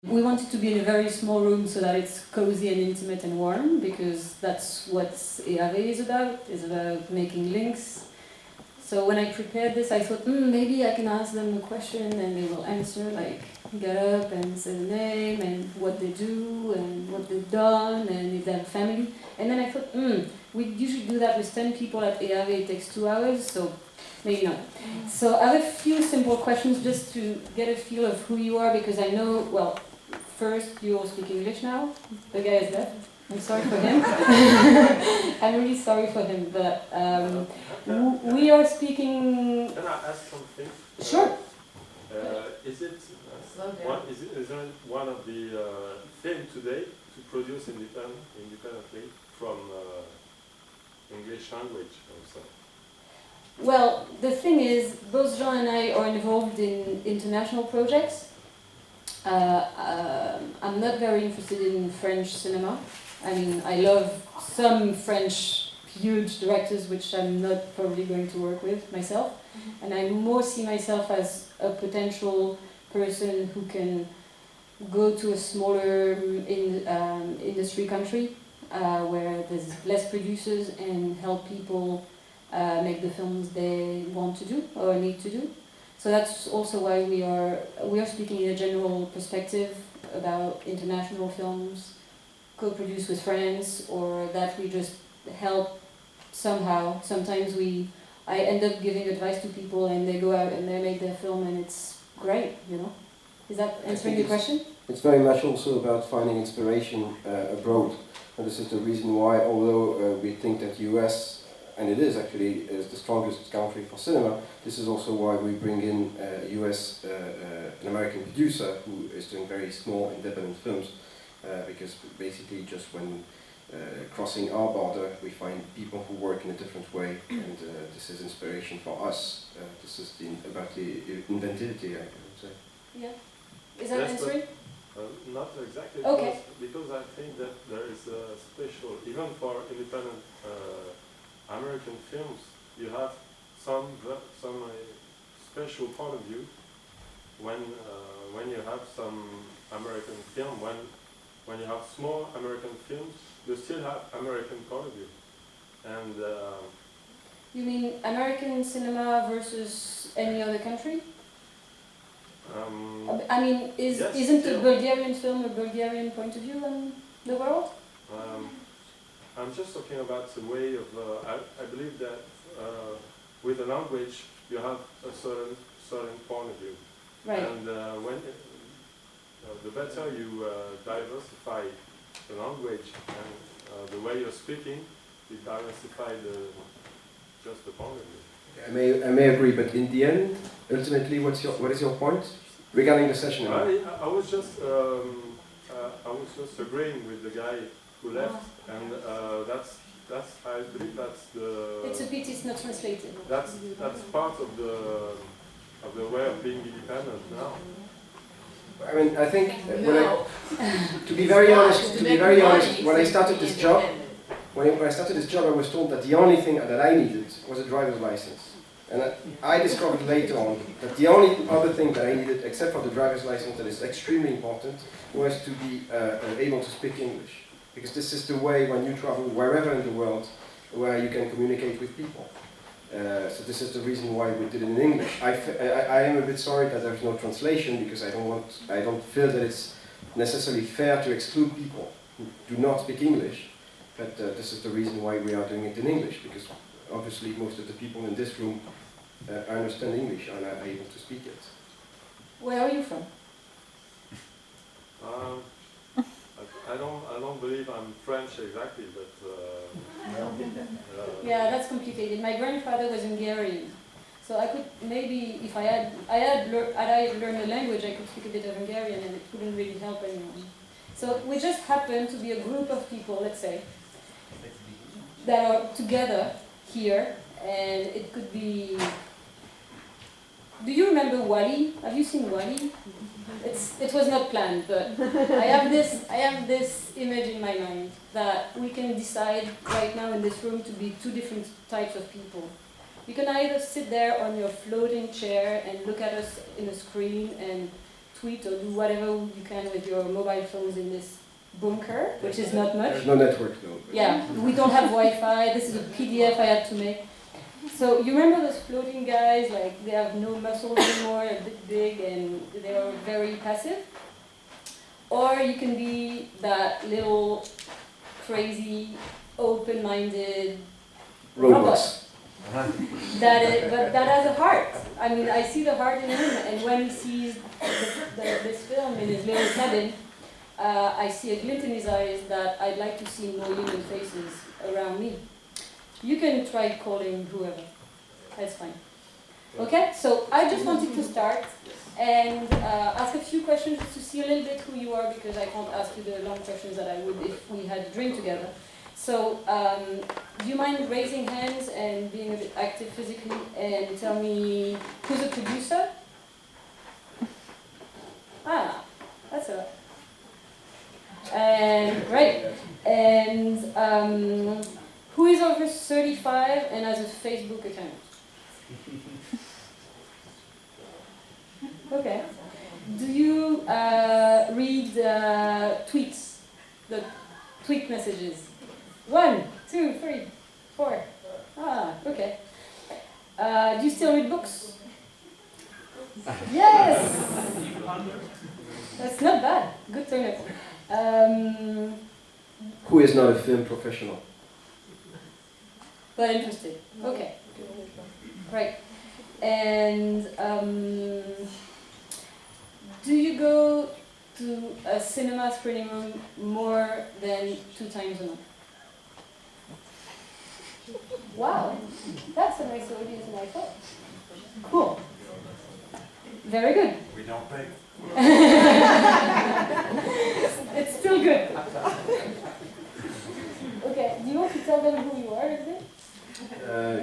We want it to be in a very small room so that it's cozy and intimate and warm, because that's what EAVE is about making links. So when I prepared this, I thought, maybe I can ask them a question and they will answer, like, get up and say the name and what they do and what they've done and if they have a family. And then I thought, we usually do that with 10 people at EAVE, it takes 2 hours, so maybe not. So I have a few simple questions just to get a feel of who you are, because I know, well, first, you all speak English now. The guy is deaf. I'm sorry for him. I'm really sorry for him, but we are speaking... Can I ask something? Sure. Is it one of the theme today to produce independently from English language also? Well, the thing is, both Jean and I are involved in international projects. I'm not very interested in French cinema. I mean, I love some French huge directors, which I'm not probably going to work with myself. And I more see myself as a potential person who can go to a smaller industry country where there's less producers and help people make the films they want to do or need to do. So that's also why we are speaking in a general perspective about international films, co-produced with friends, or that we just help somehow. Sometimes I end up giving advice to people and they go out and they make their film and it's great, you know. Is that answering your question? It's very much also about finding inspiration abroad. And this is the reason why, although we think that US, and it is actually the strongest country for cinema, this is also why we bring in US, an American producer who is doing very small independent films, because basically just when crossing our border we find people who work in a different way, and this is inspiration for us. This is about the inventivity, I would say. Yeah. Is that answering? Not exactly, okay. because I think that there is a special, even for independent American films, you have some special point of view when you have some American film. When you have small American films, you still have American point of view. And you mean American cinema versus any other country? I mean, yes, isn't a Bulgarian film a Bulgarian point of view on the world? I'm just talking about the way of, I believe that with a language you have a certain point of view. Right. And the better you diversify the language and the way you're speaking, you diversify just the point of view. I may agree, but in the end, ultimately, what is your point regarding the session? I was just agreeing with the guy who left, and I believe that's the. It's a pity it's not translated. That's part of the way of being independent now. I mean, I think to be very honest, when I started this job, I was told that the only thing that I needed was a driver's license. And I discovered later on that the only other thing that I needed, except for the driver's license that is extremely important, was to be able to speak English. Because this is the way when you travel wherever in the world where you can communicate with people. So this is the reason why we did it in English. I am a bit sorry that there is no translation, because I don't feel that it's necessarily fair to exclude people who do not speak English. But this is the reason why we are doing it in English, because obviously most of the people in this room understand English and are able to speak it. Where are you from? I don't believe I'm French exactly, but yeah, that's complicated. My grandfather was Hungarian, so I could maybe, if I had learned a language, I could speak a bit of Hungarian, and it wouldn't really help anyone. So we just happen to be a group of people, let's say, that are together here, and it could be. Do you remember Wally? Have you seen Wally? It was not planned, but I have this image in my mind that we can decide right now in this room to be two different types of people. You can either sit there on your floating chair and look at us in a screen and tweet or do whatever you can with your mobile phones in this bunker, which is not much. There's no network though. Yeah, we don't have Wi-Fi. This is a PDF I had to make. So you remember those floating guys, like they have no muscles anymore, a bit big, and they are very passive? Or you can be that little crazy, open-minded robot. But that has a heart. I mean, I see the heart in him, and when he sees this film in his little cabin, I see a glint in his eyes that I'd like to see more human faces around me. You can try calling whoever. That's fine. Okay, so I just wanted to start and ask a few questions to see a little bit who you are, because I can't ask you the long questions that I would if we had a drink together. So, do you mind raising hands and being a bit active physically and tell me who's a producer? Ah, that's a lot. And great. And who is over 35 and has a Facebook account? Okay. Do you read tweets? The tweet messages? 1, 2, 3, 4. Ah, okay. Do you still read books? Yes! That's not bad. Good turnout. Who is not a film professional? But interested. Okay. Right. And do you go to a cinema screening room more than 2 times a month? Wow, that's a nicer audience than I thought. Cool. Very good. We don't pay. It's still good. Okay, do you want to tell them who you are, is it?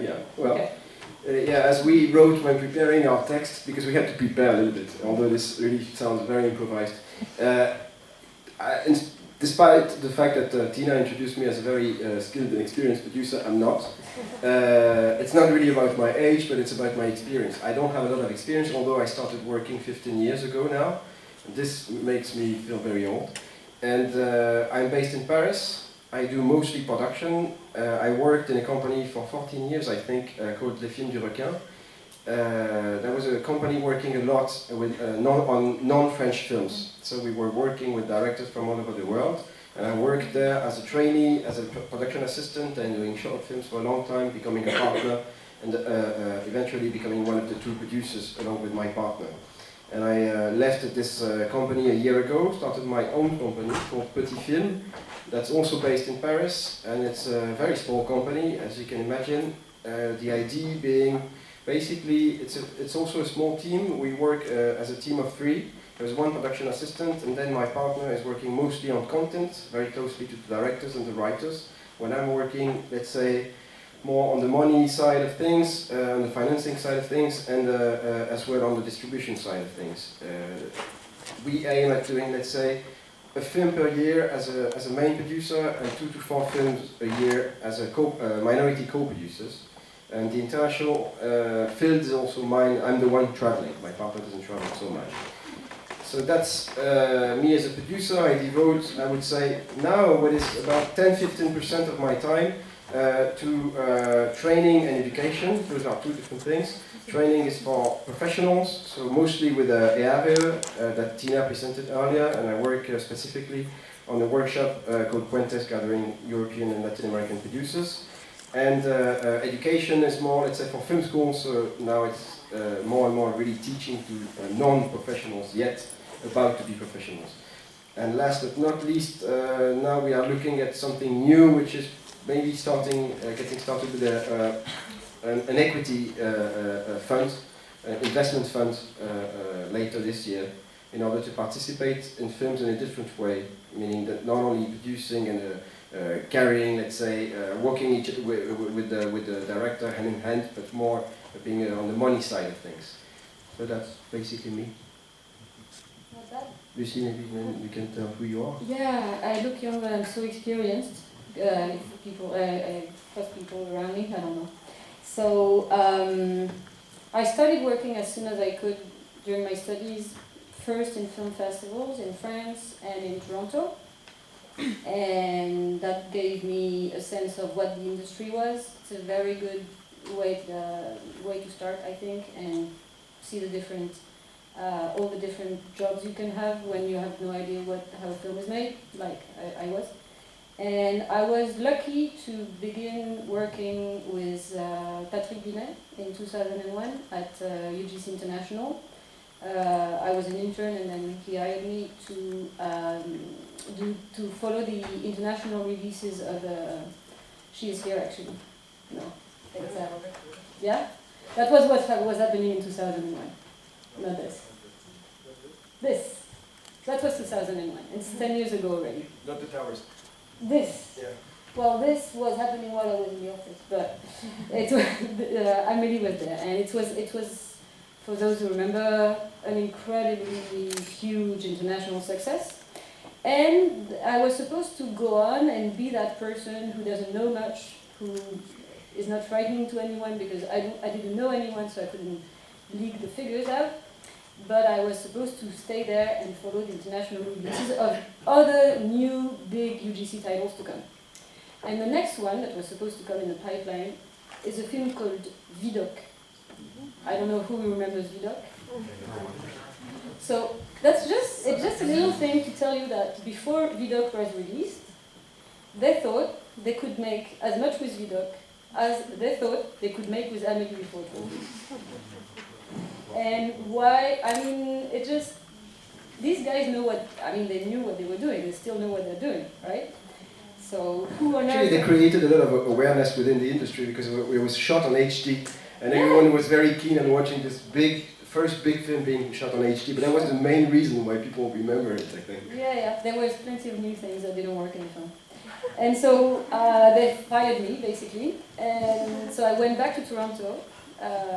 Yeah, well, Okay. Yeah, as we wrote when preparing our text, because we had to prepare a little bit, although this really sounds very improvised. Despite the fact that Tina introduced me as a very skilled and experienced producer, I'm not. It's not really about my age, but it's about my experience. I don't have a lot of experience, although I started working 15 years ago now. This makes me feel very old. And I'm based in Paris. I do mostly production. I worked in a company for 14 years, I think, called Les Films du Requin. That was a company working a lot with, on non-French films. So we were working with directors from all over the world. And I worked there as a trainee, as a production assistant, and doing short films for a long time, becoming a partner, and eventually becoming one of the 2 producers along with my partner. And I left this company a year ago, started my own company called Petit Film. That's also based in Paris, and it's a very small company, as you can imagine. The idea being, basically, it's also a small team. We work as a team of 3. There's 1 production assistant, and then my partner is working mostly on content, very closely to the directors and the writers. When I'm working, let's say, more on the money side of things, on the financing side of things, and as well on the distribution side of things. We aim at doing, let's say, a film per year as a main producer, and 2 to 4 films a year as a minority co-producers. And the international field is also mine. I'm the one traveling. My partner doesn't travel so much. So that's me as a producer. I devote, I would say, now what is about 10-15% of my time to training and education. Those are 2 different things. Training is for professionals, so mostly with EAVE that Tina presented earlier, and I work specifically on a workshop called Contexte, gathering European and Latin American producers. And education is more, let's say, for film schools, so now it's more and more really teaching to non-professionals yet about to be professionals. And last but not least, now we are looking at something new, which is maybe getting started with an equity fund, investment fund later this year, in order to participate in films in a different way, meaning that not only producing and carrying, let's say, working with the director hand in hand, but more being on the money side of things. So that's basically me. Not bad. Lucie, maybe then you can tell who you are. Yeah, I look young, but I'm so experienced. I trust people around me, I don't know. So I started working as soon as I could during my studies, first in film festivals in France and in Toronto. And that gave me a sense of what the industry was. It's a very good way to start, I think, and see the different, all the different jobs you can have when you have no idea how a film is made, like I was. And I was lucky to begin working with Patrick Binet in 2001 at UGC International. I was an intern, and then he hired me to follow the international releases of. She is here actually. No, yeah, that was what was happening in 2001. Not this. This. That was 2001. It's 10 years ago already. Not the towers. This. Yeah. Well, this was happening while I was in the office, but it was, Amélie was there, and it was, for those who remember, an incredibly huge international success. And I was supposed to go on and be that person who doesn't know much, who is not frightening to anyone because I didn't know anyone, so I couldn't leak the figures out. But I was supposed to stay there and follow the international releases of other new big UGC titles to come. And the next one that was supposed to come in the pipeline is a film called Vidocq. I don't know who remembers Vidocq. So it's just a little thing to tell you that before Vidocq was released, they thought they could make as much with Vidocq as they thought they could make with Amélie before. And why? I mean, it just, these guys know what, I mean, they knew what they were doing. They still know what they're doing, right? So who on earth? Actually, they created a lot of awareness within the industry because it was shot on HD, and everyone was very keen on watching this first big film being shot on HD. But that was the main reason why people remember it, I think. Yeah, there was plenty of new things that didn't work in the film. And so they fired me, basically. And so I went back to Toronto.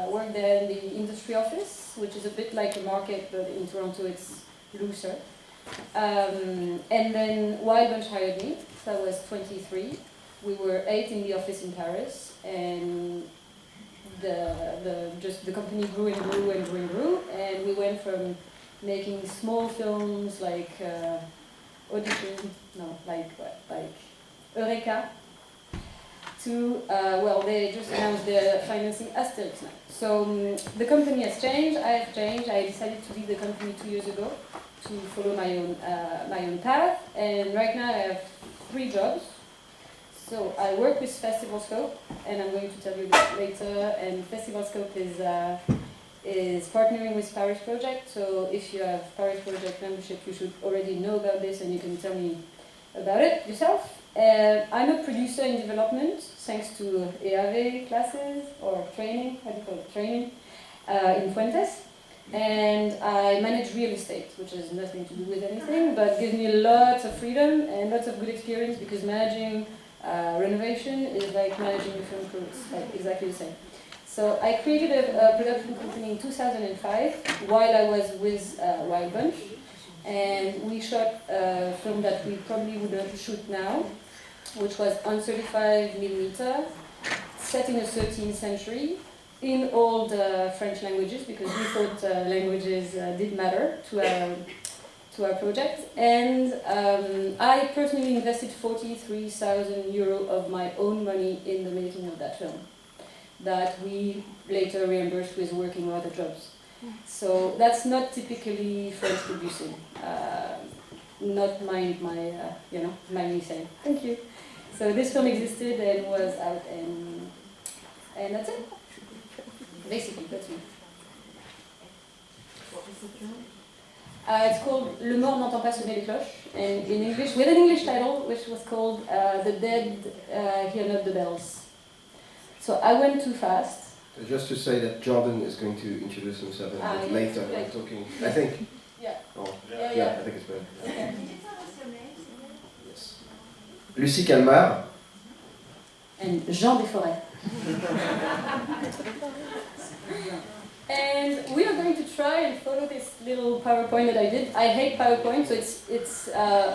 Worked there in the industry office, which is a bit like a market, but in Toronto it's looser. And then Wild Bunch hired me, so I was 23. We were 8 in the office in Paris, and the company grew and grew and grew and grew, and we went from making small films like Eureka, to, they just announced they're financing Asterix now. So the company has changed, I have changed. I decided to leave the company 2 years ago to follow my own path, and right now I have 3 jobs. So I work with Festival Scope, and I'm going to tell you that later, and Festival Scope is partnering with Paris Project, so if you have Paris Project membership, you should already know about this, and you can tell me about it yourself. I'm a producer in development, thanks to EAVE classes, or training, how do you call it, training, in Fuentes. And I manage real estate, which has nothing to do with anything, but gives me lots of freedom and lots of good experience, because managing renovation is like managing a film crew, it's like exactly the same. So I created a production company in 2005, while I was with Wild Bunch. And we shot a film that we probably wouldn't shoot now, which was on 35mm, set in the 13th century, in all the French languages, because we thought languages did matter to our project. And I personally invested 43,000 euro of my own money in the making of that film, that we later reimbursed with working other jobs. So that's not typically French producing. Not mind me saying. Thank you. So this film existed and was out, and that's it. Basically, that's me. It's called Le mort n'entend pas sonner les cloches, and in English, with an English title, which was called The Dead Hear Not the Bells. So I went too fast. Just to say that Jordan is going to introduce himself a bit later. Yeah. I'm talking, I think. Yeah. Oh, Yeah. I think it's better. Okay. Yes. Lucie Kalmar. And Jean des Forêts. And we are going to try and follow this little PowerPoint that I did. I hate PowerPoint, so it's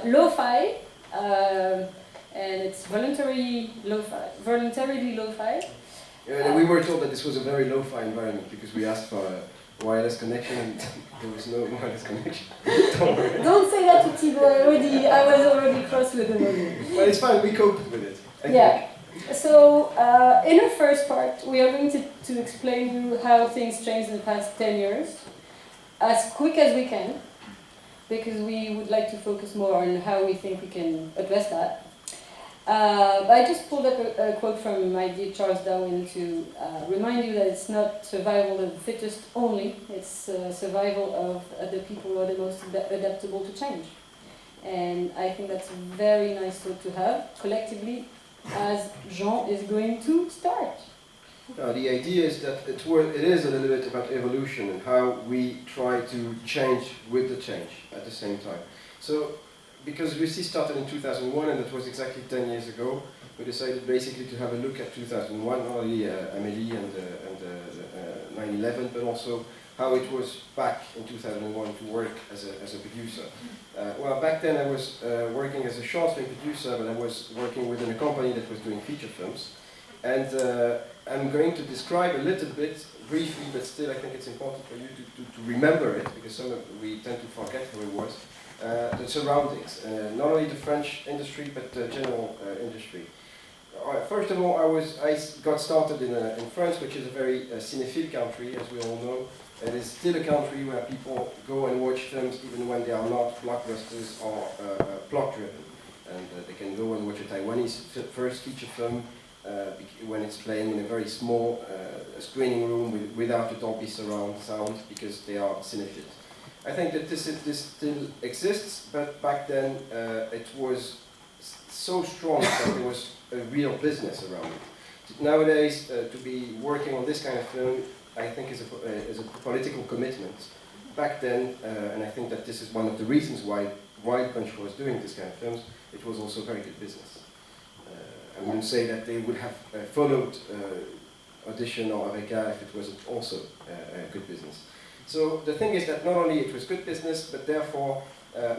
lo-fi, and it's voluntarily lo-fi. We were told that this was a very lo-fi environment because we asked for wireless connection, and there was no wireless connection. Don't worry. Don't say that to Thibaut. I was already cross with the volume. Well, it's fine. We coped with it. I think. Yeah. So in the first part, we are going to explain you how things changed in the past 10 years, as quick as we can, because we would like to focus more on how we think we can address that. I just pulled up a quote from my dear Charles Darwin to remind you that it's not survival of the fittest only, it's survival of the people who are the most adaptable to change. And I think that's a very nice thought to have, collectively, as Jean is going to start. The idea is that it is a little bit about evolution and how we try to change with the change at the same time. So, because Lucie started in 2001, and it was exactly 10 years ago, we decided basically to have a look at 2001, not only Amélie and 9/11, but also how it was back in 2001 to work as a producer. Well, back then I was working as a short film producer, but I was working within a company that was doing feature films. And I'm going to describe a little bit, briefly, but still I think it's important for you to remember it, because we tend to forget how it was, the surroundings, not only the French industry, but the general industry. First of all, I got started in France, which is a very cinephile country, as we all know. It is still a country where people go and watch films even when they are not blockbusters or plot-driven. And they can go and watch a Taiwanese first feature film when it's playing in a very small screening room without a Dolby surround sound, because they are cinephiles. I think that this still exists, but back then it was so strong that there was a real business around it. Nowadays, to be working on this kind of film, I think is a political commitment. Back then, and I think that this is one of the reasons why Wild Punch was doing this kind of films, it was also very good business. I wouldn't say that they would have followed Audition or REQUISE if it wasn't also a good business. So the thing is that not only it was good business, but therefore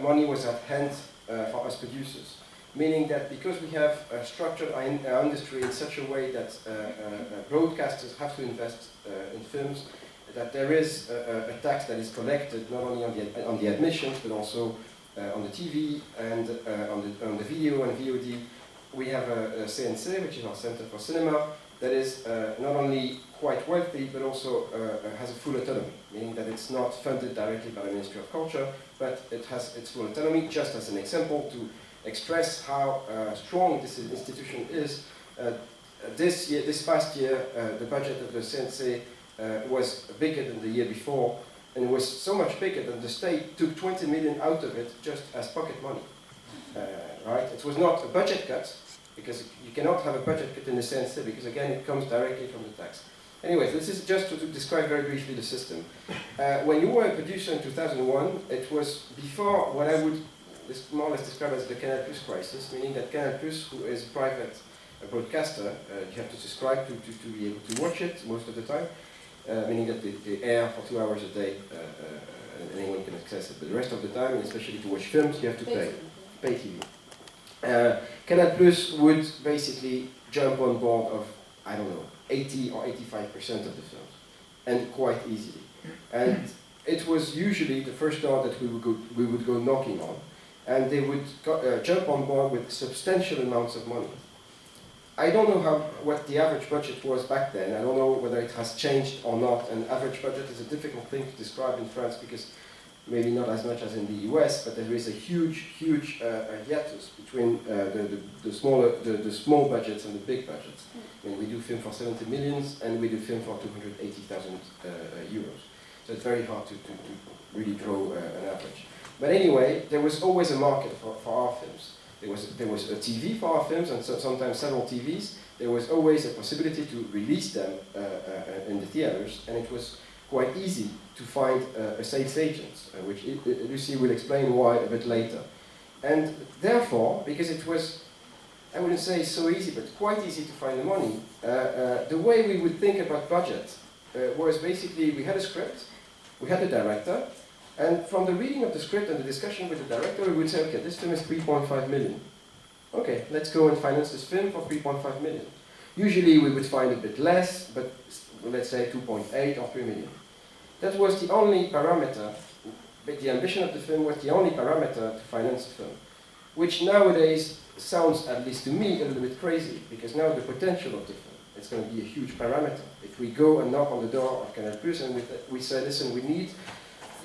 money was at hand for us producers. Meaning that because we have structured our industry in such a way that broadcasters have to invest in films, that there is a tax that is collected not only on the admissions, but also on the TV and on the video and VOD. We have a CNC, which is our Center for Cinema, that is not only quite wealthy, but also has a full autonomy, meaning that it's not funded directly by the Ministry of Culture, but it has its full autonomy. Just as an example, to express how strong this institution is, this past year, the budget of the CNC was bigger than the year before, and it was so much bigger that the state took 20 million out of it just as pocket money. Right? It was not a budget cut, because you cannot have a budget cut in the CNC, because again it comes directly from the tax. Anyways, this is just to describe very briefly the system. When you were a producer in 2001, it was before what I would more or less describe as the Canal Plus crisis, meaning that Canal Plus, who is a private broadcaster, you have to subscribe to be able to watch it most of the time, meaning that they air for 2 hours a day, and anyone can access it. But the rest of the time, and especially to watch films, you have to pay TV. Canal Plus would basically jump on board of, I don't know, 80 or 85% of the films, and quite easily. And it was usually the first door that we would go knocking on, and they would jump on board with substantial amounts of money. I don't know what the average budget was back then. I don't know whether it has changed or not, and average budget is a difficult thing to describe in France, because maybe not as much as in the US, but there is a huge hiatus between the small budgets and the big budgets. I mean, we do film for 70 millions, and we do film for 280,000 euros. So it's very hard to really draw an average. But anyway, there was always a market for our films. There was a TV for our films, and sometimes several TVs. There was always a possibility to release them in the theaters, and it was quite easy to find a sales agent, which Lucie will explain why a bit later. And therefore, because it was, I wouldn't say so easy, but quite easy to find the money, the way we would think about budget was basically, we had a script, we had a director, and from the reading of the script and the discussion with the director, we would say, okay, this film is 3.5 million. Okay, let's go and finance this film for 3.5 million. Usually we would find a bit less, but let's say 2.8 or 3 million. That was the only parameter, but the ambition of the film was the only parameter to finance the film, which nowadays sounds, at least to me, a little bit crazy, because now the potential of the film, it's going to be a huge parameter. If we go and knock on the door of Canal Plus and we say, listen, we need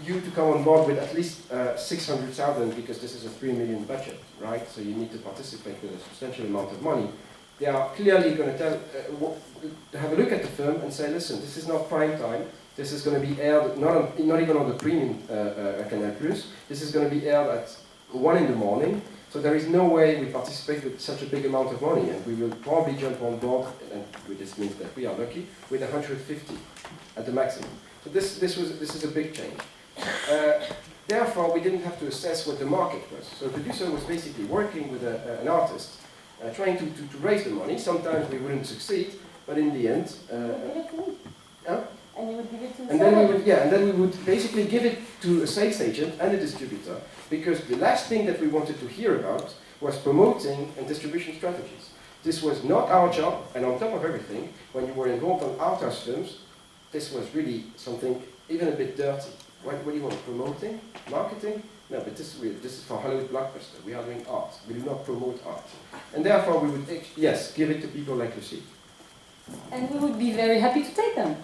you to come on board with at least 600,000, because this is a 3 million budget, right? So you need to participate with a substantial amount of money. They are clearly going to have a look at the film and say, listen, this is not prime time. This is going to be aired not even on the premium Canal Plus. This is going to be aired at 1 in the morning. So there is no way we participate with such a big amount of money, and we will probably jump on board, and this means that we are lucky, with 150 at the maximum. So this is a big change. Therefore, we didn't have to assess what the market was. So the producer was basically working with an artist, trying to raise the money. Sometimes we wouldn't succeed, but in the end, and you would give it to and then we would basically give it to a sales agent and a distributor, because the last thing that we wanted to hear about was promoting and distribution strategies. This was not our job, and on top of everything, when you were involved on art house films, this was really something even a bit dirty. What do you want, promoting? Marketing? No, but this is for Hollywood blockbuster. We are doing art. We do not promote art. And therefore we would, yes, give it to people like Lucie. And we would be very happy to take them,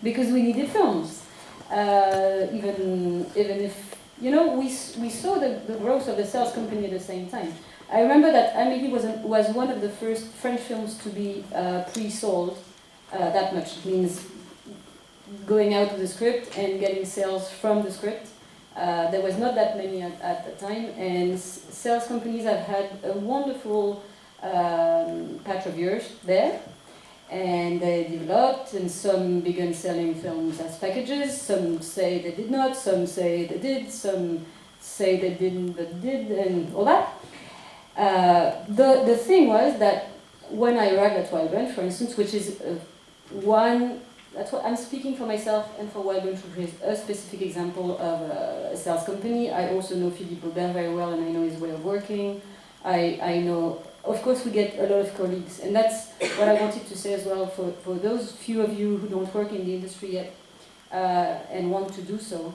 because we needed films. Even if, you know, we saw the growth of the sales company at the same time. I remember that Amélie was one of the first French films to be pre-sold that much. It means going out with the script and getting sales from the script. There was not that many at the time, and sales companies have had a wonderful patch of years there. And they developed, and some began selling films as packages. Some say they did not, some say they did, some say they didn't but did, and all that. The thing was that when I arrived at Wild Bunch, for instance, which is that's what I'm speaking for myself and for Wild Bunch, which is a specific example of a sales company. I also know Philippe Aubert very well, and I know his way of working. I know. Of course, we get a lot of colleagues, and that's what I wanted to say as well for those few of you who don't work in the industry yet and want to do so.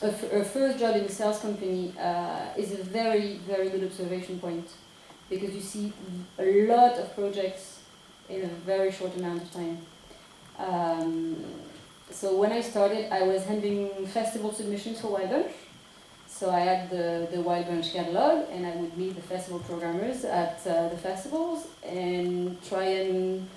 A first job in a sales company is a very, very good observation point, because you see a lot of projects in a very short amount of time. So when I started, I was handling festival submissions for Wild Bunch. So I had the Wild Bunch catalog, and I would meet the festival programmers at the festivals and try and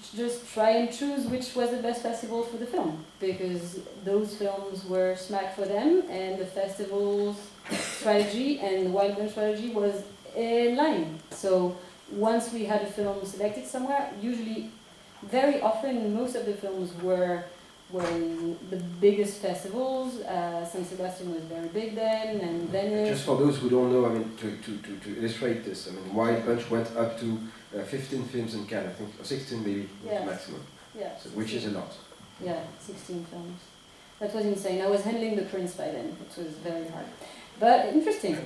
choose which was the best festival for the film, because those films were smack for them, and the festival's strategy and the Wild Bunch strategy was in line. So once we had a film selected somewhere, usually, very often, most of the films were in the biggest festivals. San Sebastian was very big then, and Venice. Just for those who don't know, I mean, to illustrate this, I mean, Wild Bunch went up to 15 films in Cannes, I think, or 16 maybe, was maximum. Yeah. So, which is a lot. Yeah, 16 films. That was insane. I was handling The Prince by then. It was very hard. But interesting.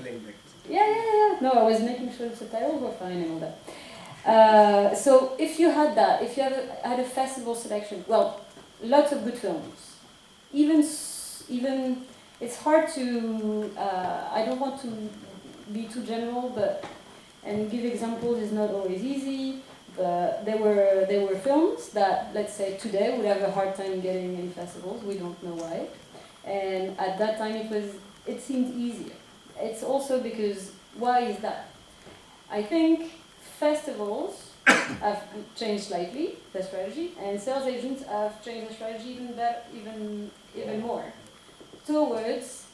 Yeah. No, I was making sure the subtitles were fine and all that. So if you had that, if you had a festival selection, well, lots of good films. Even it's hard to. I don't want to be too general, and give examples is not always easy. But there were films that, let's say, today would have a hard time getting in festivals. We don't know why. And at that time, it seemed easier. It's also because, why is that? I think festivals have changed slightly, the strategy, and sales agents have changed the strategy even more towards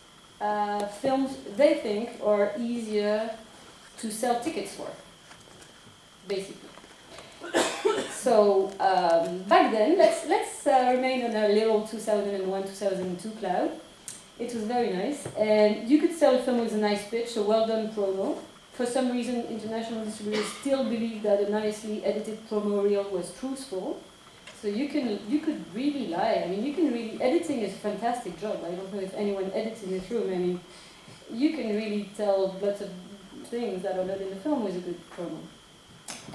films they think are easier to sell tickets for, basically. So back then, let's remain on a little 2001-2002 cloud. It was very nice, and you could sell a film with a nice pitch, a well-done promo. For some reason, international distributors still believe that a nicely edited promo reel was truthful. So you could really lie. I mean, editing is a fantastic job. I don't know if anyone edits in this room. I mean, you can really tell lots of things that are not in the film with a good promo.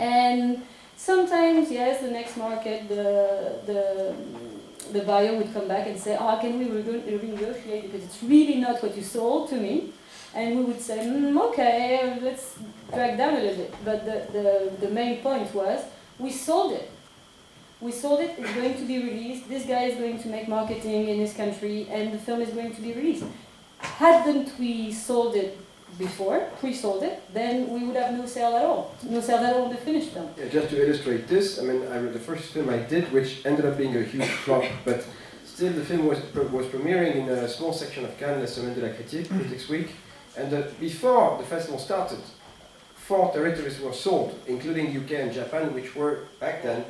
And sometimes, yes, the next market, the the buyer would come back and say, oh, can we renegotiate because it's really not what you sold to me? And we would say, okay, let's drag down a little bit. But the main point was, we sold it. We sold it, it's going to be released, this guy is going to make marketing in his country, and the film is going to be released. Hadn't we sold it before, pre-sold it, then we would have no sale at all. No sale at all on the finished film. Yeah, just to illustrate this, I mean, the first film I did, which ended up being a huge flop, but still the film was premiering in a small section of Cannes, la Semaine de la Critique, Critics Week, and before the festival started, 4 territories were sold, including UK and Japan, which were, back then,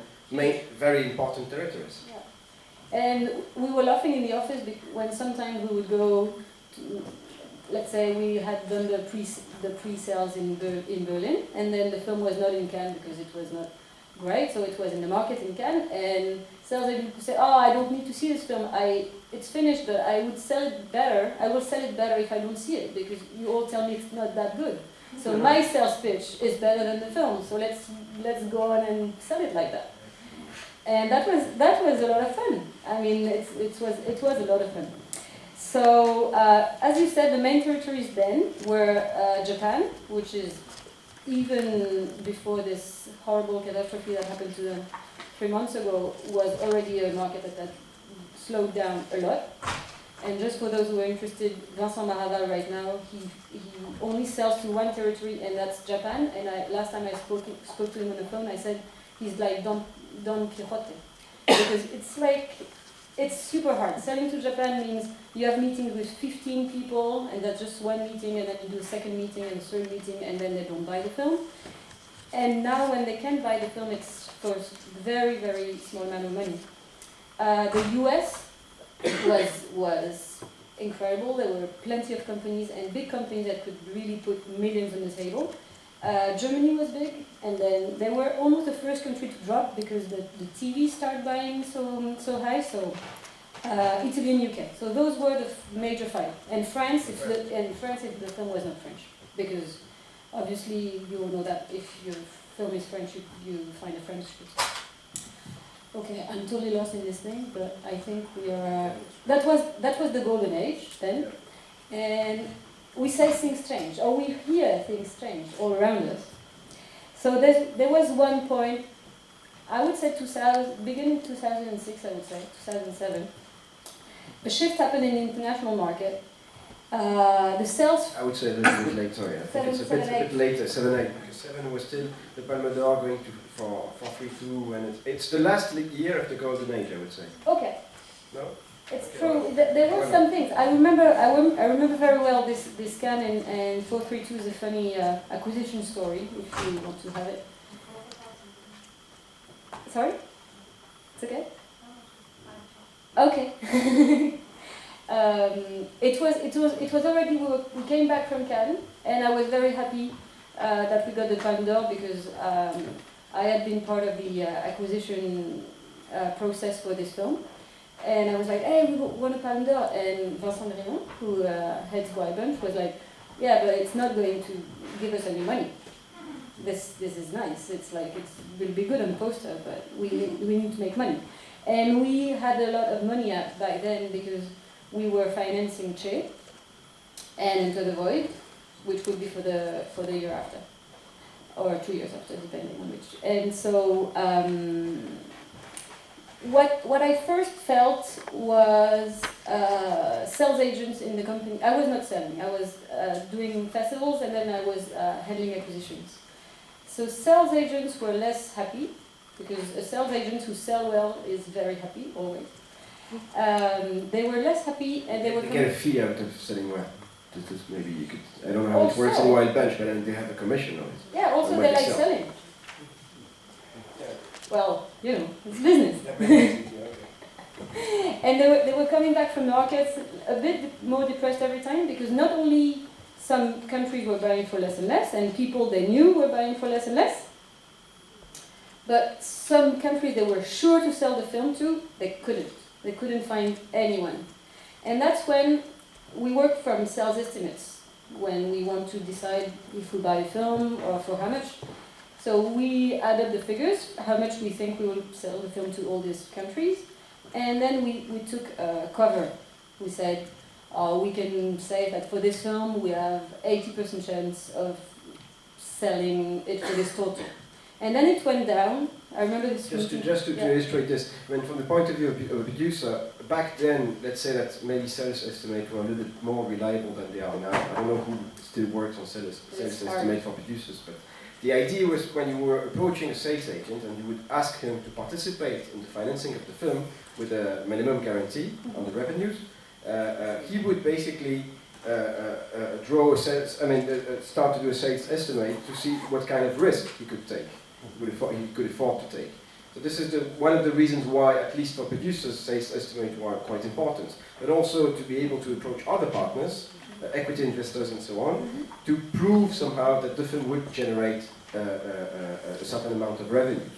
very important territories. Yeah. And we were laughing in the office when sometimes we would go to, let's say we had done the pre-sales in Berlin, and then the film was not in Cannes because it was not great, so it was in the market in Cannes, and sales agents would say, oh, I don't need to see this film, it's finished, but I would sell it better, I will sell it better if I don't see it, because you all tell me it's not that good. So my sales pitch is better than the film, so let's go on and sell it like that. And that was a lot of fun. I mean, it was a lot of fun. So, as you said, the main territories then were Japan, which is even before this horrible catastrophe that happened to them 3 months ago, was already a market that had slowed down a lot. And just for those who are interested, Vincent Maraval right now, he only sells to one territory, and that's Japan. And last time I spoke to him on the phone, I said he's like Don Quixote, because it's super hard. Selling to Japan means you have meetings with 15 people, and that's just one meeting, and then you do a second meeting and a third meeting, and then they don't buy the film. And now when they can buy the film, it's for very, very small amount of money. The US was incredible. There were plenty of companies and big companies that could really put millions on the table. Germany was big, and then they were almost the first country to drop because the TV started buying so high. So Italy and UK. So those were the major five. And France, if the film was not French, because obviously you all know that if your film is French, you find a French script. Okay, I'm totally lost in this thing, but I think we are. That was the golden age then, and we say things change, or we hear things change all around us. So there was one point, I would say beginning 2006, I would say 2007. A shift happened in the international market. The sales. I would say a little bit late. Sorry, I think it's a bit later. 7-8, because 7 was still the Palme d'Or going to for 3-2, and it's the last year of the golden age, I would say. Okay. No. It's true. There were some things. I remember very well this scan, and 432 is a funny acquisition story, if you want to have it. Sorry? It's okay? Okay. It was already, we came back from Cannes, and I was very happy that we got the Palme d'Or, because I had been part of the acquisition process for this film. And I was like, hey, we won a Palme d'Or. And Vincent Raymond, who heads Y-Bunch, was like, yeah, but it's not going to give us any money. This is nice. It's like, it will be good on the poster, but we need to make money. And we had a lot of money back then because we were financing Che and Enter the Void, which would be for the year after, or 2 years after, depending on which. And so, what I first felt was sales agents in the company. I was not selling, I was doing festivals, and then I was handling acquisitions. So sales agents were less happy, because a sales agent who sell well is very happy, always. They were less happy, and they were... They get a fee out of selling well. Maybe you could, I don't know how it works in Y-Bunch, but then they have a commission on it. Yeah, also they like selling. Well, you know, it's business. And they were coming back from markets a bit more depressed every time, because not only some countries were buying for less and less, and people they knew were buying for less and less, but some countries they were sure to sell the film to, they couldn't. They couldn't find anyone. And that's when we work from sales estimates, when we want to decide if we buy a film or for how much. So we add up the figures, how much we think we will sell the film to all these countries, And then we took a cover. We said, we can say that for this film we have 80% chance of selling it for this total. And then it went down. I remember this. Just to illustrate this, I mean, from the point of view of a producer, back then, let's say that maybe sales estimates were a little bit more reliable than they are now. I don't know who still works on sales estimates for producers, but the idea was when you were approaching a sales agent and you would ask him to participate in the financing of the film with a minimum guarantee on the revenues, he would basically draw a sales, start to do a sales estimate to see what kind of risk he could take, he could afford to take. So this is one of the reasons why, at least for producers, sales estimates were quite important, but also to be able to approach other partners, equity investors and so on, to prove somehow that the film would generate a certain amount of revenues.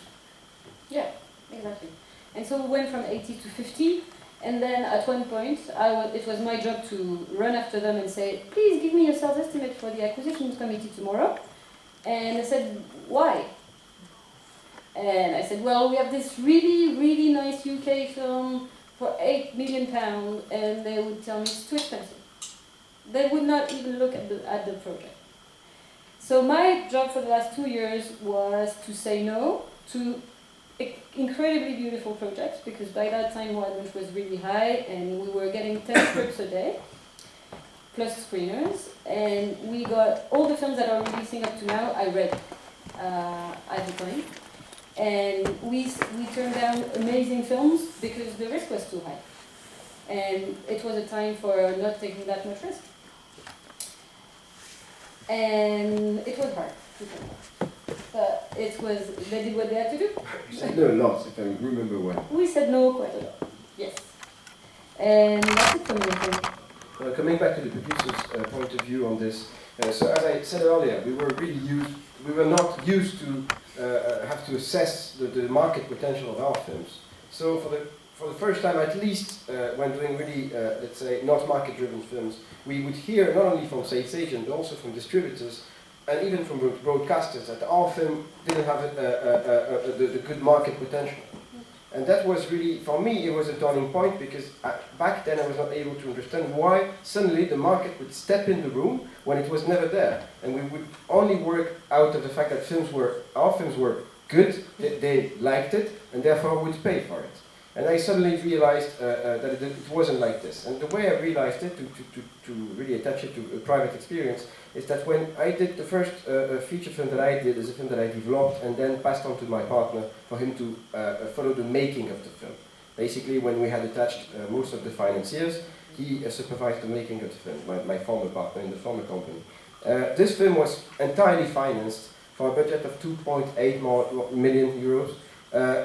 Yeah, exactly. And so we went from 80 to 50. And then at one point, it was my job to run after them and say, please give me a sales estimate for the acquisitions committee tomorrow. And they said, why? And I said, well, we have this really, really nice UK film for £8 million, and they would tell me it's too expensive. They would not even look at the project. So my job for the last 2 years was to say no to incredibly beautiful projects, because by that time Wildwinch was really high and we were getting 10 scripts a day plus screeners, and we got all the films that are releasing up to now. I read at the time, and we turned down amazing films because the risk was too high, and it was a time for not taking that much risk, and it was hard to turn down. They did what they had to do. You said no a lot, if I remember well. We said no quite a lot, yes. And that's it for me, I think. Well, coming back to the producer's point of view on this, so as I said earlier, we were not used to have to assess the market potential of our films. So for the first time, at least when doing really, let's say, not market-driven films, we would hear not only from sales agents, but also from distributors, and even from broadcasters, that our film didn't have the good market potential. And that was really, for me, it was a turning point, because back then I was not able to understand why suddenly the market would step in the room when it was never there. And we would only work out of the fact that our films were good, they liked it, and therefore would pay for it. And I suddenly realized that it wasn't like this. And the way I realized it, to really attach it to a private experience, is that when I did the first feature film that I did, is a film that I developed and then passed on to my partner for him to follow the making of the film. Basically, when we had attached most of the financiers, he supervised the making of the film, my former partner in the former company. This film was entirely financed for a budget of 2.8 million euros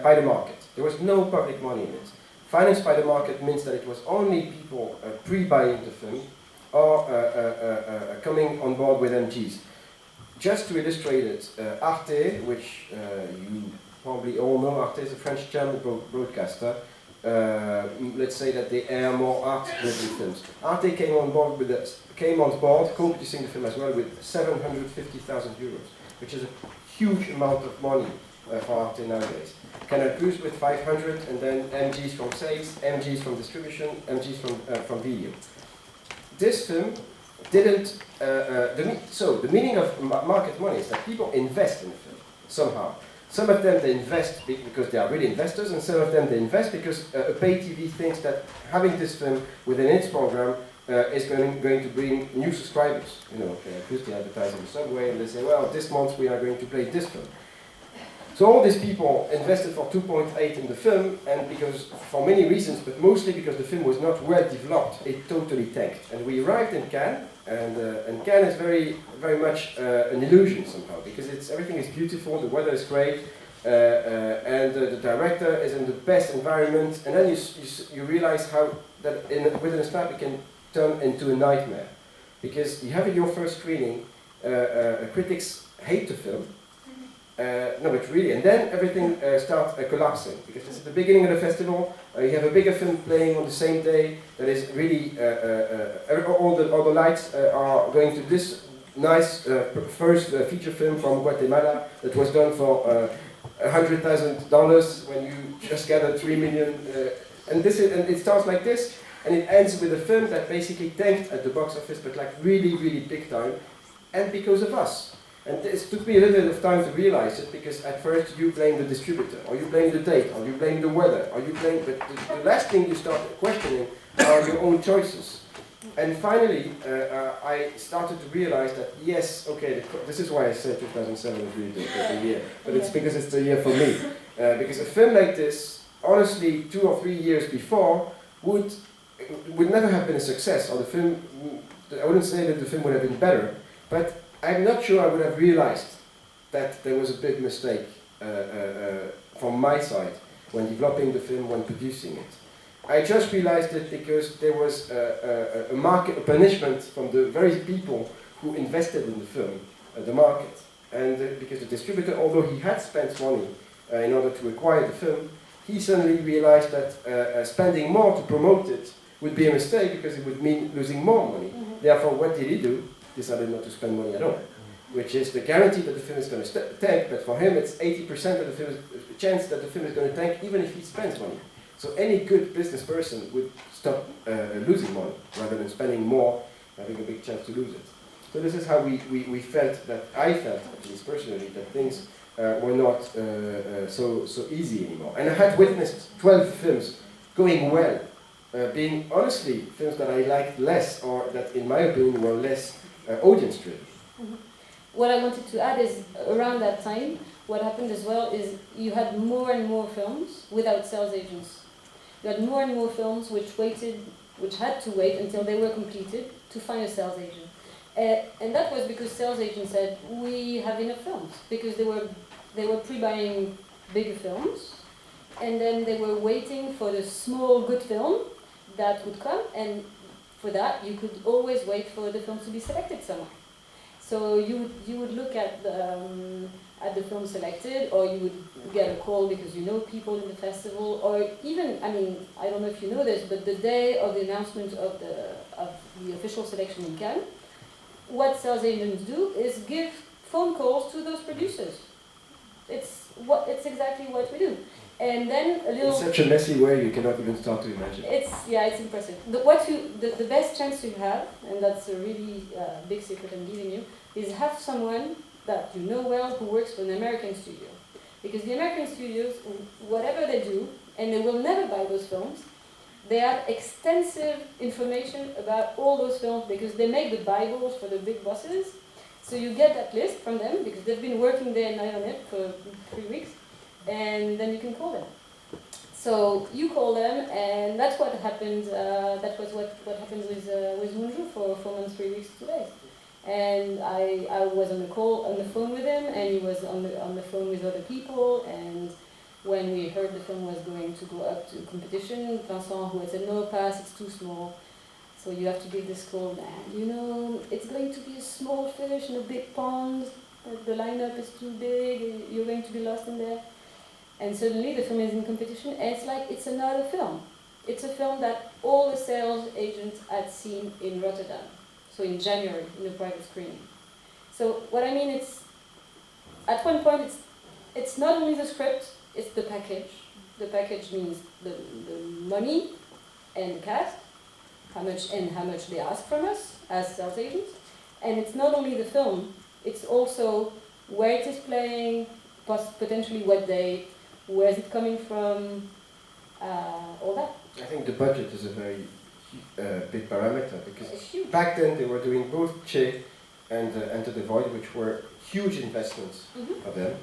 by the market. There was no public money in it. Financed by the market means that it was only people pre-buying the film or coming on board with MGs. Just to illustrate it, Arte, which you probably all know, Arte is a French-German broadcaster. Let's say that they air more art-driven films. Arte came on board co-producing the film as well, with 750,000 euros, which is a huge amount of money for Arte nowadays. Canal Plus with 500, and then MGs from sales, MGs from distribution, MGs from video. This film didn't. So the meaning of market money is that people invest in the film somehow. Some of them they invest because they are really investors, and some of them they invest because a pay TV thinks that having this film within its program is going to bring new subscribers. You know, Plus they advertise in the subway, and they say, well, this month we are going to play this film. So all these people invested for 2.8 in the film, and because, for many reasons, but mostly because the film was not well developed, it totally tanked. And we arrived in Cannes, and Cannes is very, very much an illusion somehow, because everything is beautiful, the weather is great, and the director is in the best environment, and then you realize how that within a snap it can turn into a nightmare. Because you have your first screening, critics hate the film. No, but really, and then everything starts collapsing, because it's at the beginning of the festival. You have a bigger film playing on the same day. That is really all the lights are going to this nice first feature film from Guatemala that was done for $100,000 when you just gathered 3 million And it starts like this, and it ends with a film that basically tanked at the box office, but like really, really big time, and because of us. And it took me a little bit of time to realize it, because at first you blame the distributor, or you blame the date, or you blame the weather, or you blame, but the last thing you start questioning are your own choices. And finally, I started to realize that, yes, okay, this is why I said 2007 was really the year, but it's because it's the year for me. Because a film like this, honestly, 2 or 3 years before, would never have been a success, or the film, I wouldn't say that the film would have been better, but I'm not sure I would have realized that there was a big mistake from my side when developing the film, when producing it. I just realized it because there was a punishment from the very people who invested in the film, the market. And because the distributor, although he had spent money in order to acquire the film, he suddenly realized that spending more to promote it would be a mistake, because it would mean losing more money. Therefore, what did he do? Decided not to spend money at all, which is the guarantee that the film is going to tank, but for him it's 80% of the film chance that the film is going to tank, even if he spends money. So any good business person would stop losing money, rather than spending more, having a big chance to lose it. So this is how we felt, that I felt, at least personally, that things were not so easy anymore. And I had witnessed 12 films going well, being honestly films that I liked less, or that in my opinion were less audience-driven. What I wanted to add is, around that time, what happened as well is you had more and more films without sales agents. You had more and more films which had to wait until they were completed to find a sales agent. And that was because sales agents said, we have enough films, because they were pre-buying bigger films, and then they were waiting for the small good film that would come, and for that you could always wait for the films to be selected somewhere. So you would look at the film selected, or you would get a call because you know people in the festival, or even, I mean, I don't know if you know this, but the day of the announcement of the official selection in Cannes, what sales agents do is give phone calls to those producers. It's exactly what we do. And then a little... In such a messy way you cannot even start to imagine. It's impressive. The best chance you have, and that's a really big secret I'm giving you, is have someone that you know well who works for an American studio. Because the American studios, whatever they do, and they will never buy those films, they have extensive information about all those films, because they make the Bibles for the big bosses. So you get that list from them, because they've been working day and night on it for 3 weeks, and then you can call them. So you call them, and that's what happened. That was what happened with Munju for 4 months, 3 weeks, 2 days. And I was on the phone with him, and he was on the phone with other people. And when we heard the film was going to go up to competition, Vincent, who had said, no, pass, it's too small. So you have to give this call, and you know, it's going to be a small fish in a big pond, the lineup is too big, you're going to be lost in there. And suddenly the film is in competition, and it's like, it's another film. It's a film that all the sales agents had seen in Rotterdam. So in January, in a private screening. So what I mean, it's, at one point, it's not only the script, it's the package. The package means the money and the cast, how much they ask from us as sales agents. And it's not only the film, it's also where it is playing, potentially what date, where is it coming from, all that. I think the budget is a very big parameter, because back then they were doing both Che and Enter the Void, which were huge investments for them.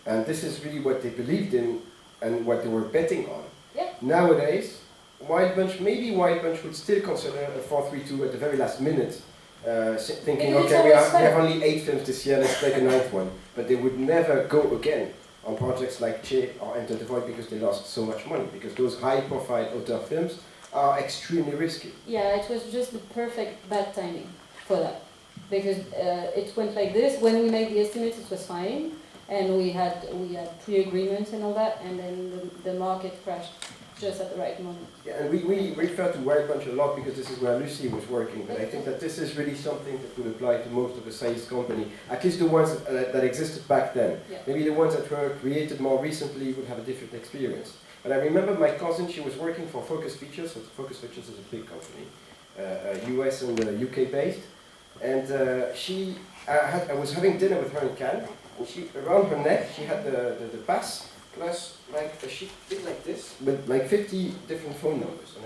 And this is really what they believed in and what they were betting on. Yeah. Nowadays, maybe Wild Bunch would still consider a 4-3-2 at the very last minute, thinking, okay, we have only 8 films this year, let's take a 9th one. But they would never go again on projects like Che or Enter the Void, because they lost so much money, because those high-profile auteur films are extremely risky. Yeah, it was just the perfect bad timing for that, because it went like this. When we made the estimates, it was fine, and we had pre-agreements and all that, and then the market crashed just at the right moment. Yeah, and we refer to Wild Bunch a lot because this is where Lucie was working, but I think that this is really something that would apply to most of the sales company, at least the ones that existed back then. Yeah. Maybe the ones that were created more recently would have a different experience. But I remember my cousin, she was working for Focus Features, so Focus Features is a big company, US and UK based, and I was having dinner with her in Cannes, and she, around her neck, she had the pass, plus like a sheet bit like this, but like 50 different phone numbers, and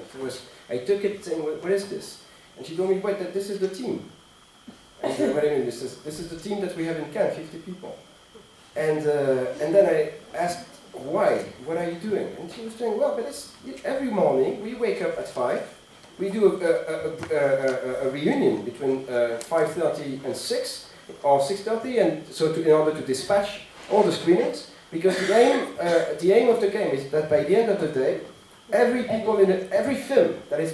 I took it saying, what is this? And she told me, wait, that this is the team. I said, what do you mean, this is the team that we have in Cannes, 50 people. And then I asked, why? What are you doing? And she was saying, well, but every morning we wake up at 5, we do a reunion between 5:30 and 6, or 6:30, and so in order to dispatch all the screenings, because the aim of the game is that by the end of the day, every film that is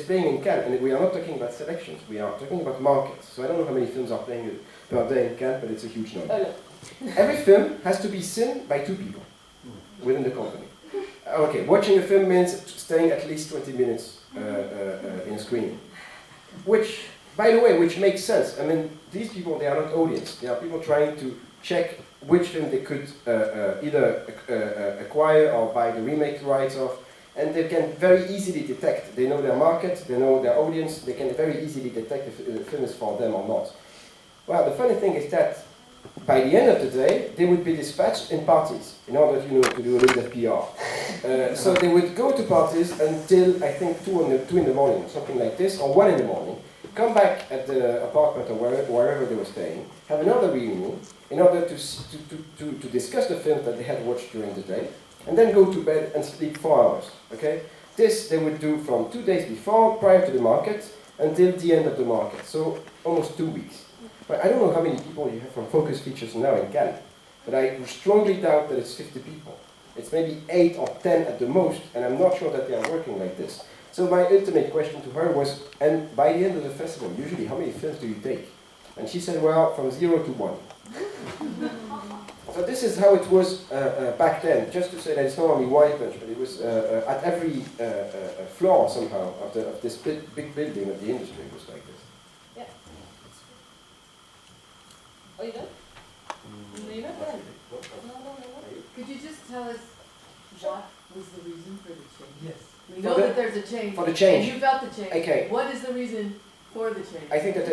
playing in Cannes, and we are not talking about selections, we are talking about markets. So I don't know how many films are playing per day in Cannes, but it's a huge number. Every film has to be seen by 2 people within the company. Okay, watching a film means staying at least 20 minutes in a screening. Which, by the way, which makes sense. I mean, these people, they are not audience. They are people trying to check which film they could either acquire or buy the remake rights of. And they can very easily detect. They know their market, they know their audience, they can very easily detect if the film is for them or not. Well, the funny thing is that by the end of the day, they would be dispatched in parties in order to do a little bit of PR. So they would go to parties until, I think, 2 in the morning, or something like this, or 1 in the morning, come back at the apartment or wherever they were staying, have another reunion in order to discuss the films that they had watched during the day, and then go to bed and sleep 4 hours. Okay? This they would do from 2 days before, prior to the market, until the end of the market. So almost 2 weeks. But I don't know how many people you have from Focus Features now in Cannes, but I strongly doubt that it's 50 people. It's maybe 8 or 10 at the most, and I'm not sure that they are working like this. So my ultimate question to her was, and by the end of the festival, usually how many films do you take? And she said, well, from 0 to 1. So this is how it was back then. Just to say that it's not only White Bunch, but it was at every floor somehow of this big building of the industry. It was like this. Yeah. Are you done? No, you're not done. No. Could you just tell us what was the reason for the change? Yes. We know that there's a change. For the change. And you felt the change. Okay. What is the reason for the change? I think that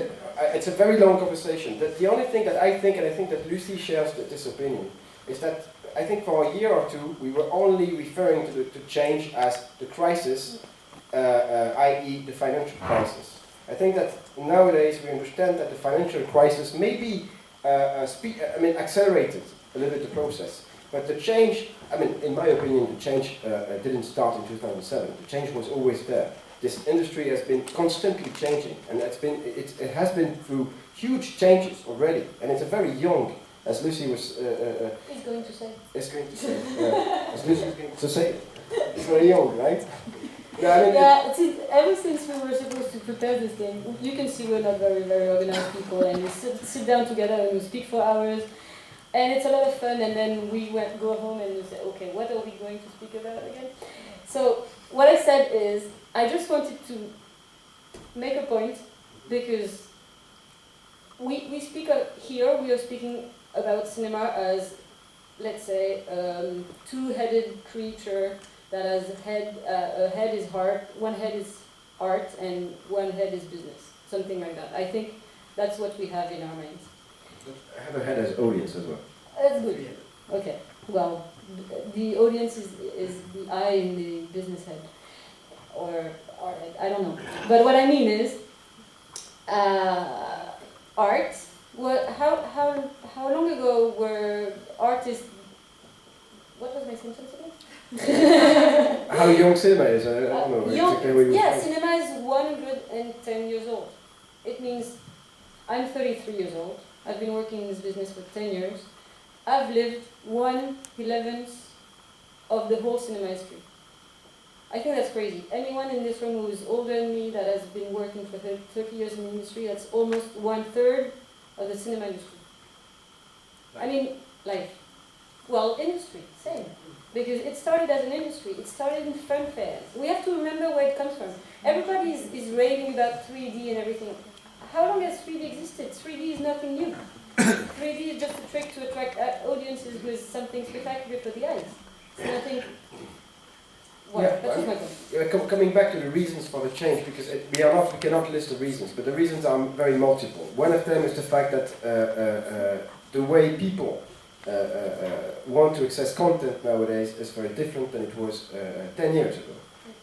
it's a very long conversation. The only thing that I think, and I think that Lucie shares this opinion, is that I think for a year or two we were only referring to change as the crisis, i.e. the financial crisis. I think that nowadays we understand that the financial crisis may be accelerated a little bit the process. But the change, in my opinion, the change didn't start in 2007. The change was always there. This industry has been constantly changing, and it has been through huge changes already. And it's a very young, as Lucie was. He's going to say. Is going to say. As Lucie is going to say. It's very young, right? Ever since we were supposed to prepare this thing, you can see we're not very, very organized people, and we sit down together and we speak for hours, and it's a lot of fun, and then we go home and we say, okay, what are we going to speak about again? So what I said is, I just wanted to make a point, because we speak here, we are speaking about cinema as, let's say, two-headed creature that has a head is heart, one head is art, and one head is business, something like that. I think that's what we have in our minds. I have a head as audience as well. That's good. Okay. Well, the audience is the eye in the business head, or I don't know. But what I mean is, art. How long ago were artists? What was my sentence again? How young cinema is, I don't know exactly what you yeah, cinema is 110 years old. It means I'm 33 years old. I've been working in this business for 10 years. I've lived 1/11 of the whole cinema history. I think that's crazy. Anyone in this room who is older than me that has been working for 30 years in the industry, that's almost 1/3 of the cinema industry. I mean, industry, same. Because it started as an industry. It started in film fairs. We have to remember where it comes from. Everybody is raving about 3D and everything. How long has 3D existed? 3D is nothing new. 3D is just a trick to attract audiences with something spectacular for the eyes. It's nothing. Well, Yeah, that was my point. Yeah, coming back to the reasons for the change, because we cannot list the reasons, but the reasons are very multiple. One of them is the fact that the way people want to access content nowadays is very different than it was 10 years ago.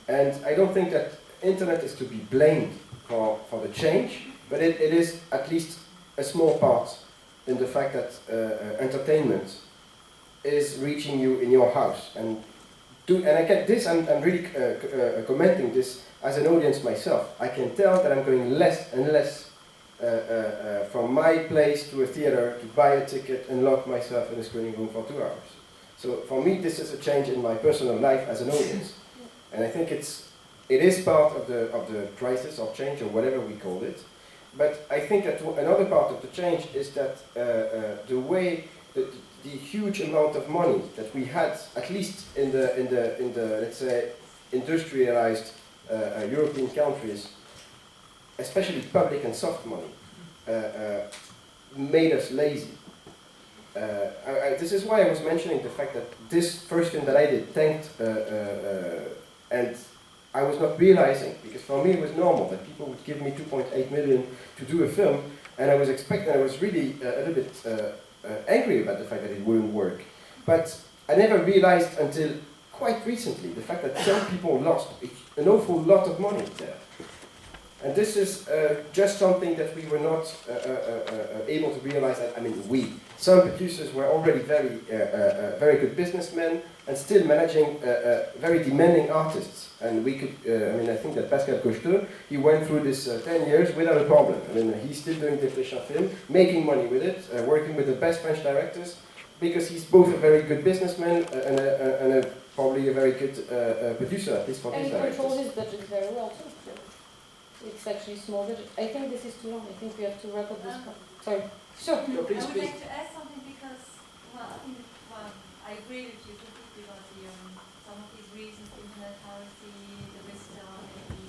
And I don't think that internet is to be blamed for the change, but it is at least a small part in the fact that entertainment is reaching you in your house. And I get this, I'm really commenting this as an audience myself. I can tell that I'm going less and less from my place to a theater to buy a ticket and lock myself in a screening room for 2 hours. So for me, this is a change in my personal life as an audience. And I think it is part of the crisis or change or whatever we call it. But I think that another part of the change is that the way the huge amount of money that we had, at least in the let's say industrialized European countries, especially public and soft money, made us lazy. This is why I was mentioning the fact that this first film that I did tanked, and I was not realizing, because for me it was normal that people would give me 2.8 million to do a film, and I was really a little bit angry about the fact that it wouldn't work. But I never realized until quite recently the fact that some people lost an awful lot of money there. And this is just something that we were not able to realize. Some producers were already very good businessmen and still managing very demanding artists. And we could, I think that Pascal Cocheteux, he went through this 10 years without a problem. He's still doing Petit Film, making money with it, working with the best French directors, because he's both a very good businessman and probably a very good producer, at least for these directors. And he controls his budget very well too. It's actually small budget. I think this is too long. I think we have to wrap up this part. Sorry. Sure. No, please, I would please. like to add something because, I agree with you completely about some of these reasons, the internet piracy, the risks are maybe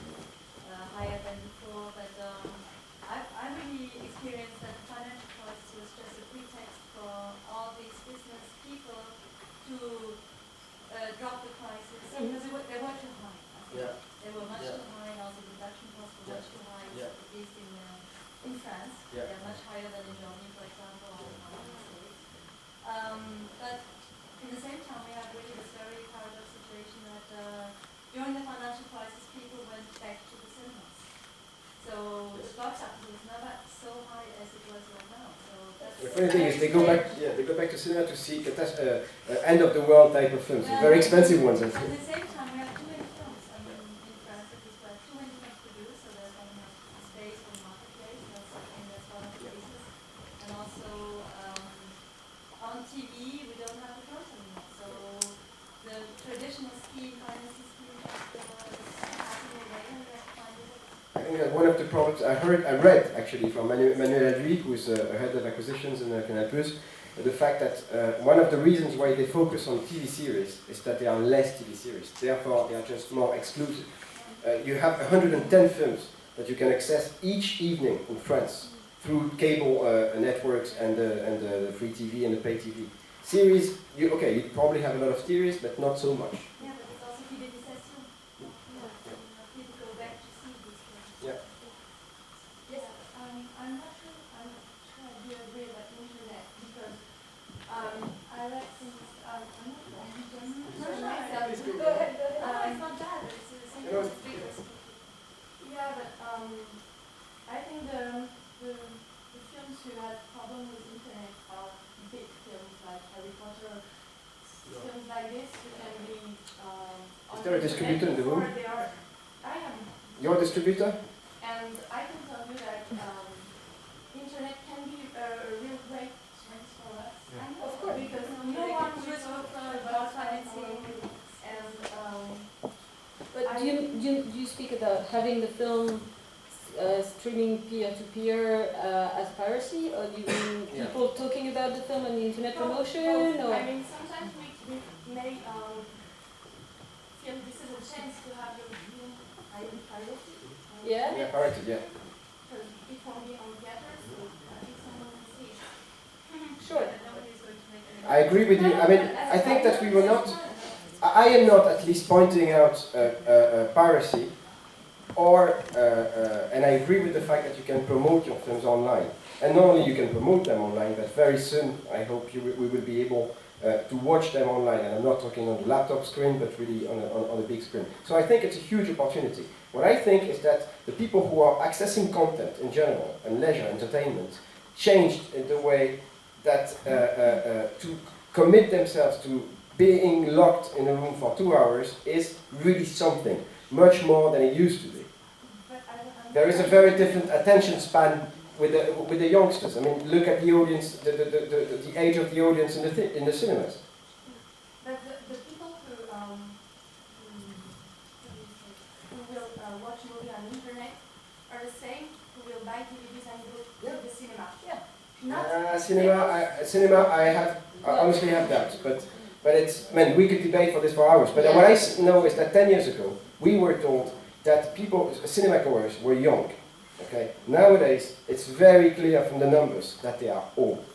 higher than before, but I really experienced that the financial crisis was just a pretext for all these business people to drop the prices because they were too high. I think. Yeah. They were much too high, and also production costs were much too high, at least in France. Yeah. They're much higher than in Germany, for example, or in other states. But in the same time, we have really this very paradox situation that during the financial crisis, people went back to the cinemas. So the box office was never so high as it was right now. So that's The funny thing is, they go back to cinema to see end of the world type of films, very expensive ones. At the same time, we have too many films. In France, at least, we have too many films produced, so there's not enough space for the marketplace. That's one of the reasons. And also, on TV, we don't have the films anymore. So the traditional financing scheme is passing away, and we have to find it. I think that one of the problems I read actually from Manuel Adui, who is a head of acquisitions in Canal+, the fact that one of the reasons why they focus on TV series is that there are less TV series. Therefore, they are just more exclusive. You have 110 films that you can access each evening in France through cable networks and the free TV and the pay TV. Series, you probably have a lot of series, but not so much. Yeah, but it's also fidelisation. People go back to see these films. Yeah. Yes, I'm not sure I do agree about internet because I like things, I'm not It's not bad. It's the same as big risk. yeah, but I think the films who have problem with internet are big films like Harry Potter, films like this who can be Is there a distributor in the room? I am. Your distributor? And I can tell you that internet can be a real great chance for us. I know, Of course, because no one will talk about financing and But do you speak about having the film streaming peer-to-peer as piracy, or do you mean people talking about the film on the internet promotion? Or? I mean, sometimes we may feel this is a chance to have your film piracy. Yeah? Yeah, pirated, yeah. Because it won't be on theater, so if someone can see it. Sure. Nobody's going to make any I agree with you. I mean, I think that we were not. I am not at least pointing out piracy, or, and I agree with the fact that you can promote your films online. And not only you can promote them online, but very soon I hope we will be able to watch them online. And I'm not talking on the laptop screen, but really on a big screen. So I think it's a huge opportunity. What I think is that the people who are accessing content in general, and leisure, entertainment, changed in the way that to commit themselves to being locked in a room for 2 hours is really something, much more than it used to be. There is a very different attention span with the youngsters. I mean, look at the audience, the age of the audience in the cinemas. But the people who will watch movie on the internet are the same who will buy DVDs and go to the cinema. Yeah. Cinema, I honestly have doubts, but it's, I mean, we could debate for this for hours. But what I know is that 10 years ago, we were told that people, cinema goers, were young. Okay. Nowadays, it's very clear from the numbers that they are old.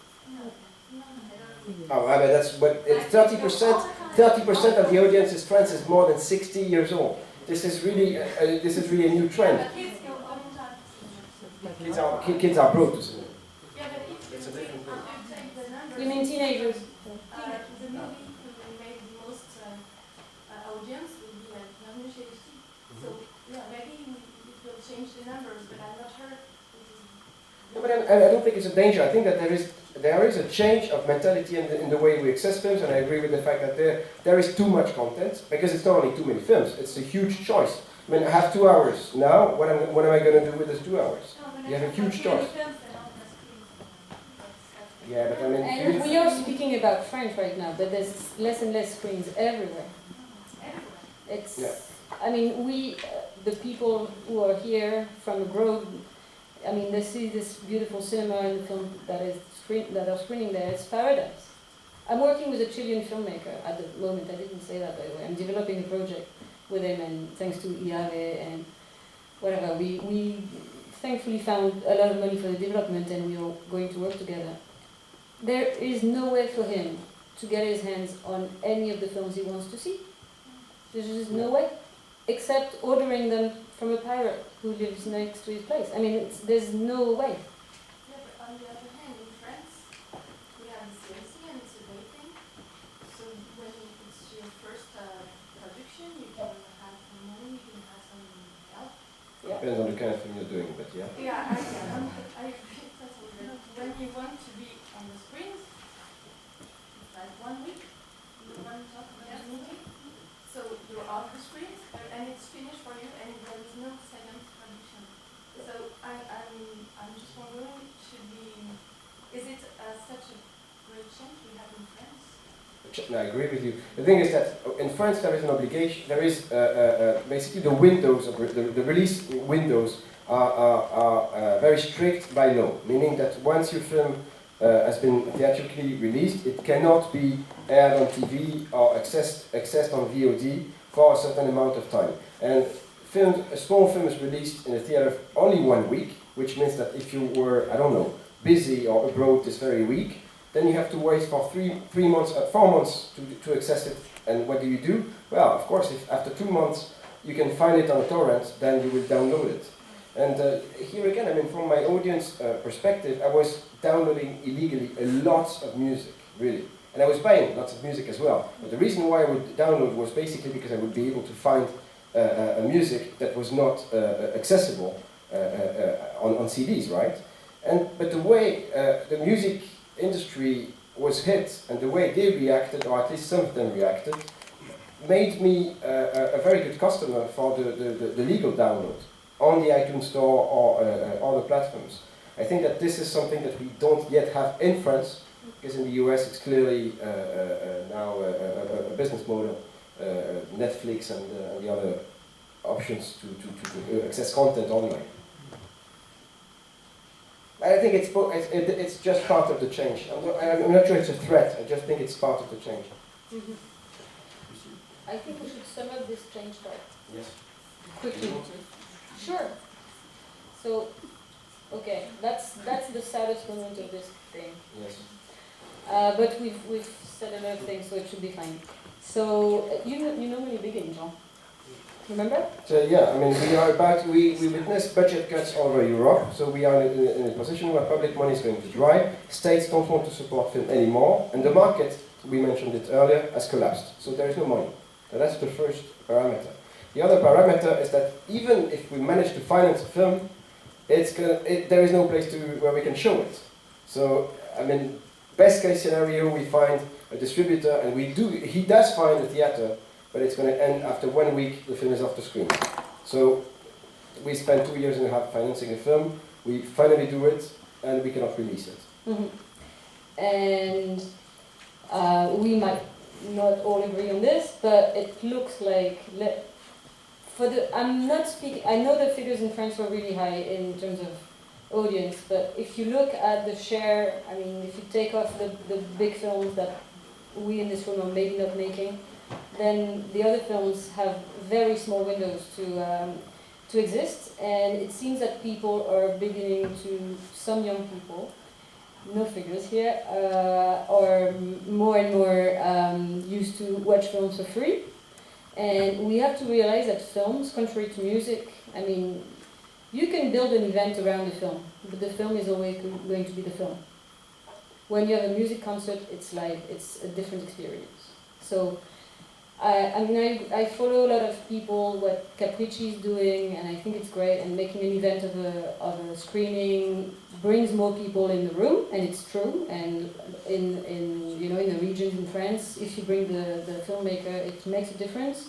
Oh, I mean, but it's 30%. 30% of the audience in France is more than 60 years old. This is really a new trend. Kids are brought to cinema. Yeah, but if It's a different thing. take the numbers, You mean teenagers? the movie who made the most audience will be like Bienvenue chez Lucie. So yeah, maybe it will change the numbers, but I'm not sure. No, but I don't think it's a danger. I think that there is a change of mentality in the way we access films, and I agree with the fact that there is too much content, because it's not only too many films, it's a huge choice. I mean, I have 2 hours now, what am I going to do with those 2 hours? You have a huge choice. Yeah, but I mean... And we are speaking about French right now, but there's less and less screens everywhere. It's, I mean, the people who are here from abroad, I mean, they see this beautiful cinema and the film that are screening there. It's paradise. I'm working with a Chilean filmmaker at the moment. I didn't say that, by the way. I'm developing a project with him, and thanks to EAVE and whatever, we thankfully found a lot of money for the development, and we are going to work together. There is no way for him to get his hands on any of the films he wants to see. There's just no way, except ordering them from a pirate who lives next to his place. I mean, there's no way. Yeah, but on the other hand, in France, we have the CLC and it's a rating. So when it's your first production, you can have some money, you can have some help. Depends on the kind of film you're doing, but yeah. Yeah, I agree totally. But when you want to be on the screens, it's like 1 week, you want to talk about the movie. So you're on the screens, and it's finished for you, and there is no second production. So I'm just wondering, is it such a great change we have in France? No, I agree with you. The thing is that in France there is an obligation, there is basically the windows, of the release windows are very strict by law, meaning that once your film has been theatrically released, it cannot be aired on TV or accessed on VOD for a certain amount of time. And a small film is released in a theater only 1 week, which means that if you were, I don't know, busy or abroad this very week, then you have to wait for 4 months to access it. And what do? Well, of course, if after 2 months you can find it on a torrent, then you will download it. And here again, I mean, from my audience perspective, I was downloading illegally a lot of music, really. And I was buying lots of music as well. But the reason why I would download was basically because I would be able to find a music that was not accessible on CDs, right? But the way the music industry was hit and the way they reacted, or at least some of them reacted, made me a very good customer for the legal download on the iTunes Store or other platforms. I think that this is something that we don't yet have in France, because in the US it's clearly now a business model, Netflix and the other options to access content online. I think it's just part of the change. I'm not sure it's a threat, I just think it's part of the change. Mm-hmm. I think we should sum up this change part. Yes. Quickly. Sure. So, okay, that's the saddest moment of this thing. Yes. But we've said a lot of things, so it should be fine. So you normally begin, Jean. Remember? So yeah, I mean, we witness budget cuts all over Europe, so we are in a position where public money is going to dry, states don't want to support film anymore, and the market, we mentioned it earlier, has collapsed. So there is no money. So that's the first parameter. The other parameter is that even if we manage to finance a film, there is no place where we can show it. So, I mean, best case scenario, we find a distributor, and he does find a theater, but it's going to end after 1 week, the film is off the screen. So we spent 2.5 years financing a film, we finally do it, and we cannot release it. Mm-hmm. And we might not all agree on this, but it looks like, I'm not speaking, I know the figures in France were really high in terms of audience, but if you look at the share, I mean, if you take off the big films that we in this room are maybe not making, then the other films have very small windows to exist, and it seems that people are beginning to, some young people, no figures here, are more and more used to watch films for free, and we have to realize that films, contrary to music, I mean, you can build an event around the film, but the film is always going to be the film. When you have a music concert, it's a different experience. So, I follow a lot of people, what Capricci is doing, and I think it's great, and making an event of a screening brings more people in the room, and it's true, and in the regions in France, if you bring the filmmaker, it makes a difference,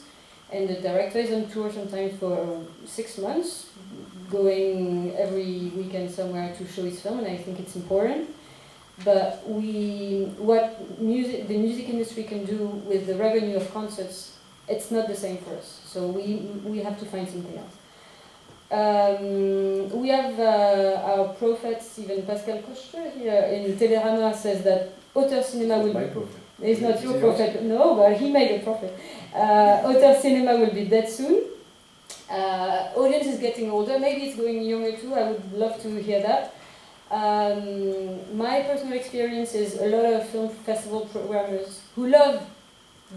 and the director is on tour sometimes for 6 months, going every weekend somewhere to show his film, and I think it's important. But what the music industry can do with the revenue of concerts, it's not the same for us. So we have to find something else. We have our prophets, even Pascal Koster here in Télérama says that auteur cinéma will be... It's not your prophet, no, but he made a prophet. Auteur cinéma will be dead soon. Audience is getting older, maybe it's going younger too, I would love to hear that. My personal experience is a lot of film festival programmers who love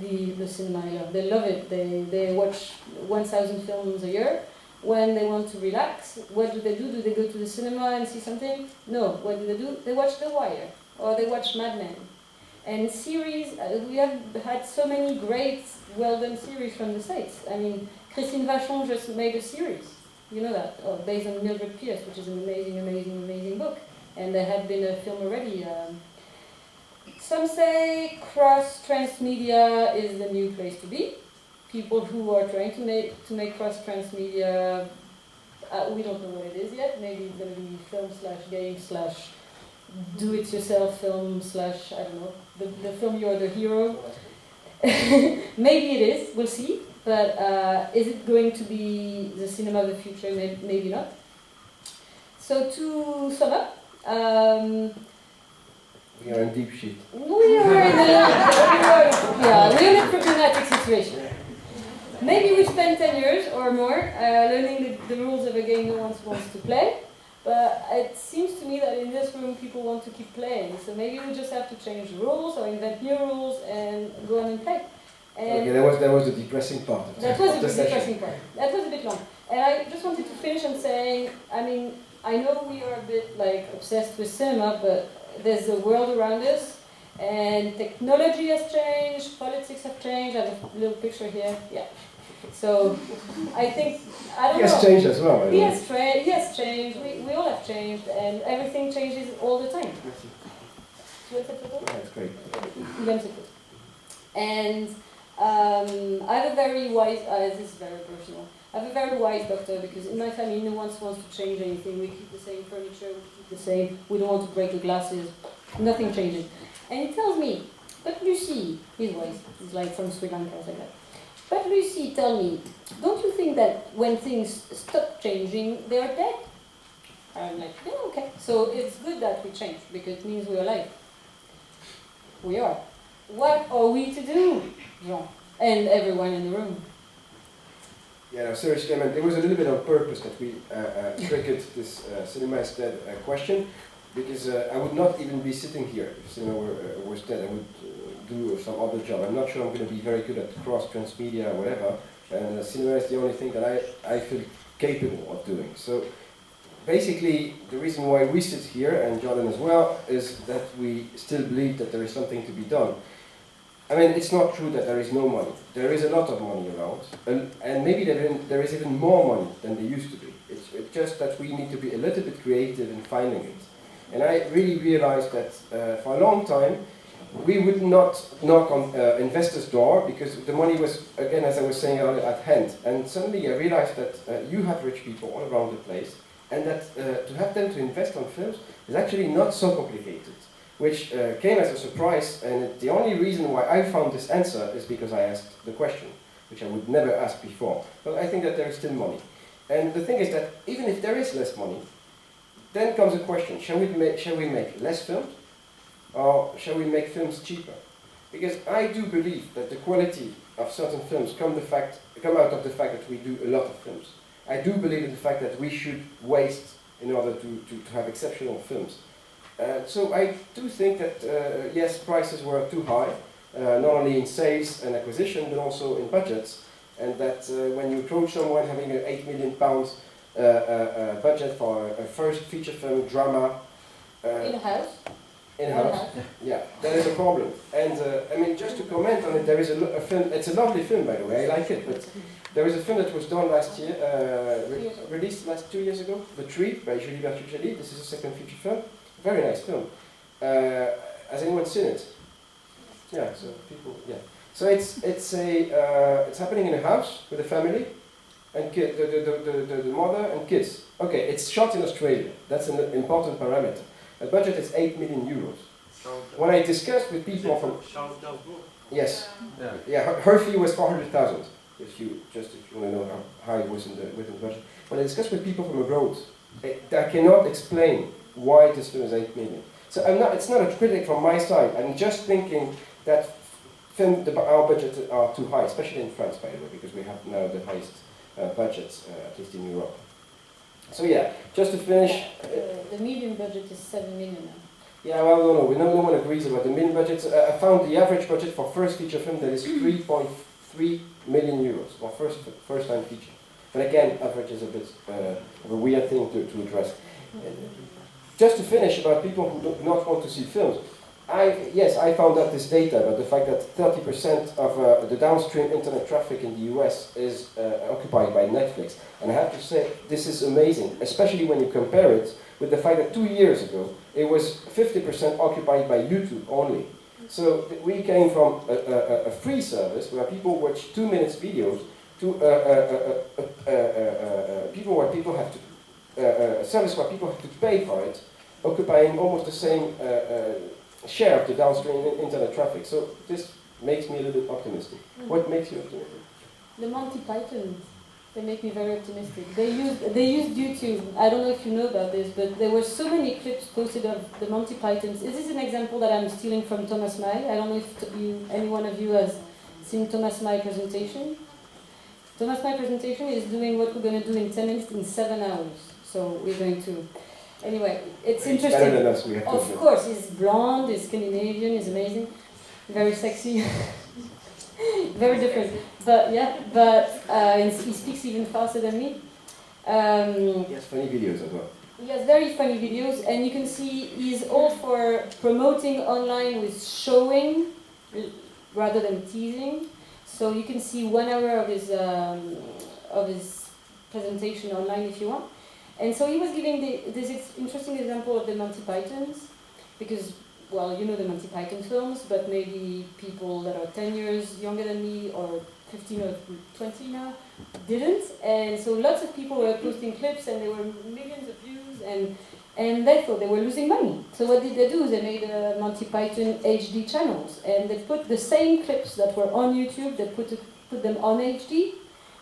the cinema. They love it. They watch 1,000 films a year. When they want to relax, what do? Do they go to the cinema and see something? No. What do? They watch The Wire or they watch Mad Men. And series, we have had so many great, well-done series from the States. I mean, Christine Vachon just made a series. You know that, based on Mildred Pierce, which is an amazing, amazing, amazing book. And there had been a film already. Some say cross-transmedia is the new place to be. People who are trying to make cross-transmedia, we don't know what it is yet. Maybe it's going to be film/game/ do-it-yourself film / I don't know, the film you're the hero. Maybe it is, we'll see. But is it going to be the cinema of the future? Maybe not. So to sum up, we are in deep shit. We are in a problematic situation. Maybe we spent 10 years or more learning the rules of a game no one wants to play. But it seems to me that in this room people want to keep playing. So maybe we just have to change the rules or invent new rules and go on and play. And okay, that was the depressing part of that was the depressing part. That was a bit long. And I just wanted to finish on saying, I mean, I know we are a bit obsessed with cinema, but there's a world around us, and technology has changed, politics have changed. I have a little picture here. Yeah. So I think, I don't know. He has changed as well. He has changed. We all have changed, and everything changes all the time. That's great. And I have a very wise, this is very personal, I have a very wise doctor, because in my family no one wants to change anything. We keep the same furniture, we keep the same, we don't want to break the glasses, nothing changes. And he tells me, but Lucie, he's wise, he's like from Sri Lanka, like that. But Lucie, tell me, don't you think that when things stop changing, they are dead? I'm like, yeah, okay. So it's good that we change, because it means we're alive. We are. What are we to do, Jean, and everyone in the room? Yeah, no, seriously, I mean, it was a little bit on purpose that we triggered this cinema is dead question. because I would not even be sitting here if cinema was dead. I would do some other job. I'm not sure I'm going to be very good at cross-transmedia or whatever, and cinema is the only thing that I feel capable of doing. So basically, the reason why we sit here, and Jordan as well, is that we still believe that there is something to be done. I mean, it's not true that there is no money. There is a lot of money around, and maybe there is even more money than there used to be. It's just that we need to be a little bit creative in finding it. And I really realized that for a long time, we would not knock on investors' door because the money was, again, as I was saying earlier, at hand. And suddenly I realized that you have rich people all around the place, and that to have them to invest on films is actually not so complicated, which came as a surprise. And the only reason why I found this answer is because I asked the question, which I would never ask before. But I think that there is still money. And the thing is that even if there is less money, then comes a question, shall we make less films? Or shall we make films cheaper? Because I do believe that the quality of certain films come out of the fact that we do a lot of films. I do believe in the fact that we should waste in order to have exceptional films. So I do think that, yes, prices were too high, not only in sales and acquisition, but also in budgets. And that when you approach someone having an £8 million budget for a first feature film drama, In-house? In-house, yeah, that is a problem. And I mean, just to comment on it, there is a film, it's a lovely film by the way, I like it, but there is a film that was done last year, released 2 years ago, The Tree by Julie Bertuccelli. This is a second feature film, very nice film. Has anyone seen it? Yeah, so people, yeah. So it's happening in a house with a family, and the mother and kids. Okay, it's shot in Australia, that's an important parameter. The budget is 8 million euros. When I discussed with people from... Yes. Yeah, her fee was 400,000, if you want to know how it was within the budget. When I discussed with people from abroad, I cannot explain why this film is 8 million. So it's not a critic from my side, I'm just thinking that our budgets are too high, especially in France, by the way, because we have now the highest budgets, at least in Europe. So yeah, just to finish... The median budget is 7 million now. Yeah, well, no one agrees about the median budget. I found the average budget for first feature film that is 3.3 million euros for first time feature. But again, average is a bit of a weird thing to address. Just to finish about people who do not want to see films. I found out this data about the fact that 30% of the downstream internet traffic in the US is occupied by Netflix. And I have to say, this is amazing, especially when you compare it with the fact that 2 years ago, it was 50% occupied by YouTube only. So we came from a free service where people watch 2 minutes videos to a service where people have to pay for it, occupying almost the same share of the downstream internet traffic. So this makes me a little bit optimistic. What makes you optimistic? The Monty Python, they make me very optimistic. They used YouTube. I don't know if you know about this, but there were so many clips posted of the Monty Pythons. Is this an example that I'm stealing from Thomas May? I don't know if any one of you has seen Thomas May presentation. Thomas May presentation is doing what we're going to do in 10 minutes in 7 hours. So we're going to... Anyway, it's interesting. Better than us, we have to Of course, he's blonde, he's Scandinavian, he's amazing, very sexy, very different. But yeah, he speaks even faster than me. He has funny videos as well. He has very funny videos, and you can see he's all for promoting online with showing rather than teasing. So you can see 1 hour of his presentation online if you want. And so he was giving this interesting example of the Monty Pythons, because, well, you know the Monty Python films, but maybe people that are 10 years younger than me, or 15 or 20 now, didn't. And so lots of people were posting clips, and there were millions of views, and they thought they were losing money. So what did they do? They made Monty Python HD channels, and they put the same clips that were on YouTube, they put them on HD,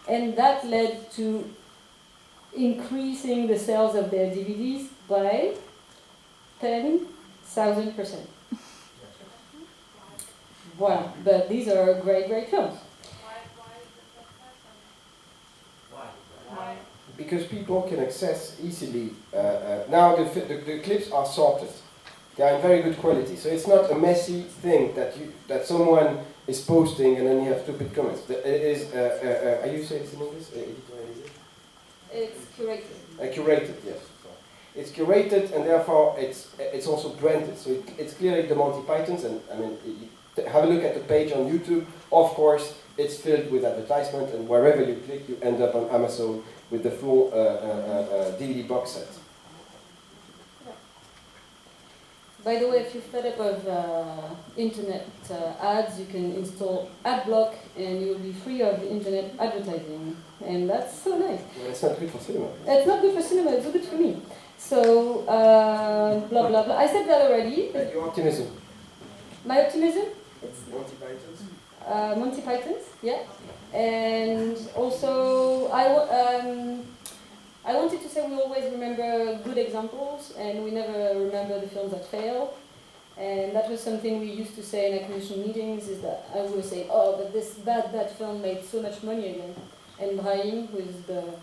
and that led to increasing the sales of their DVDs by 10,000%. Wow, but these are great, great films. Why? because people can access easily. Now the clips are sorted. They are in very good quality, so it's not a messy thing that someone is posting and then you have stupid comments. It is. Are you saying this in English? It's curated. Curated, yes. It's curated, and therefore it's also branded. So it's clearly the Monty Pythons, and I mean, have a look at the page on YouTube. Of course, it's filled with advertisement, and wherever you click, you end up on Amazon with the full DVD box set. By the way, if you're fed up of internet ads, you can install AdBlock and you will be free of internet advertising. And that's so nice. Well, it's not good for cinema. It's not good for cinema, it's good for me. So, blah, blah, blah. I said that already. But your optimism. My optimism? It's Monty Pythons. Monty Pythons, yeah. And also, I wanted to say we always remember good examples and we never remember the films that fail. And that was something we used to say in acquisition meetings, is that I would say, oh, but this bad film made so much money again. And Brahim, who is the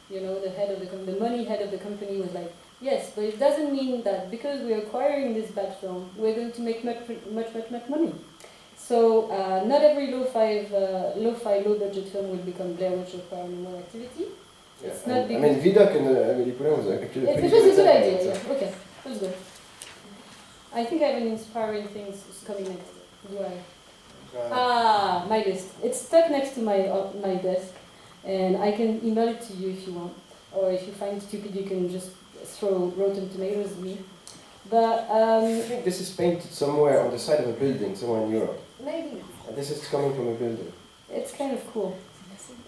head of the money head of the company, was like, yes, but it doesn't mean that because we're acquiring this bad film, we're going to make much money. So not every low-budget film will become Blair Witch requiring more activity. Yeah, It's not I mean, Vidoc and Amélie Poulain was actually it was a good idea, yeah. Okay, that's good. I think I have an inspiring things coming next. Do I? My list. It's stuck next to my desk, and I can email it to you if you want. Or if you find it stupid, you can just throw Rotten Tomatoes at me. But I think this is painted somewhere on the side of a building, somewhere in Europe. Maybe. And this is coming from a building. It's kind of cool.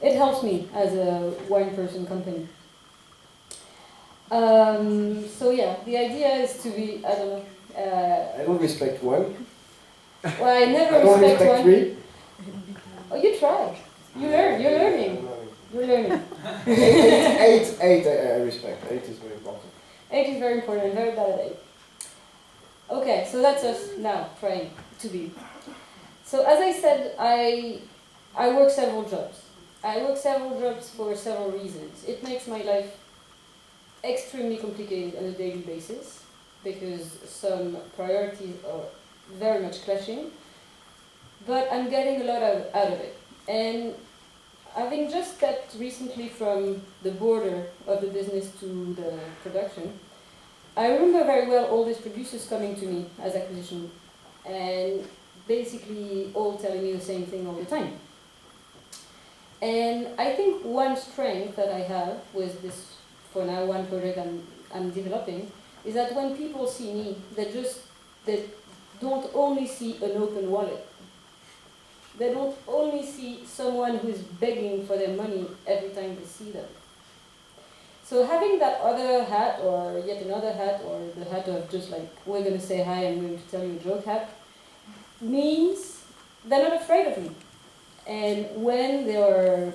It helps me as a one-person company. So yeah, the idea is to be, I don't know. I don't respect one. Well, I never I don't respect one. three. Oh, you try. You learn. You're learning. You're learning. Eight I respect. 8 is very important. 8 is very important. I'm very bad at 8. Okay, so that's us now trying to be. So as I said, I work several jobs. I work several jobs for several reasons. It makes my life extremely complicated on a daily basis because some priorities are very much clashing, but I'm getting a lot out of it. And having just stepped recently from the border of the business to the production, I remember very well all these producers coming to me as acquisition and basically all telling me the same thing all the time. And I think one strength that I have with this, for now, one project I'm developing, is that when people see me, they don't only see an open wallet. They don't only see someone who is begging for their money every time they see them. So having that other hat, or yet another hat, or the hat of just like, we're going to say hi and we're going to tell you a joke hat, means they're not afraid of me. And when they are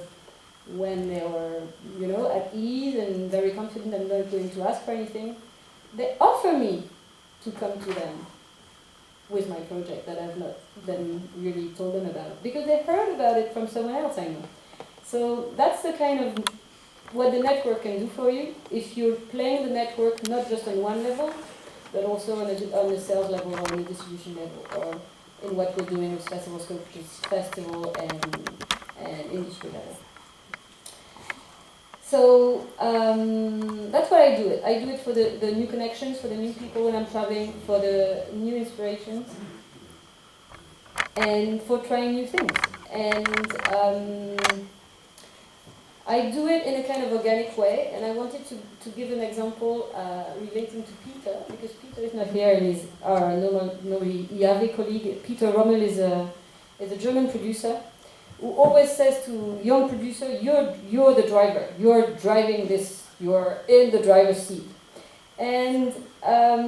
at ease and very confident I'm not going to ask for anything, they offer me to come to them with my project that I've not then really told them about, because they heard about it from someone else I know. So that's the kind of what the network can do for you if you're playing the network not just on one level, but also on a sales level or on a distribution level, or in what we're doing with Festival Scope, which is festival and industry level. So that's why I do it. I do it for the new connections, for the new people when I'm traveling, for the new inspirations, and for trying new things. And I do it in a kind of organic way, and I wanted to give an example relating to Peter, because Peter is not here and is our normally EAVE colleague. Peter Rommel is a German producer who always says to young producer, you're the driver, you're driving this, you're in the driver's seat. And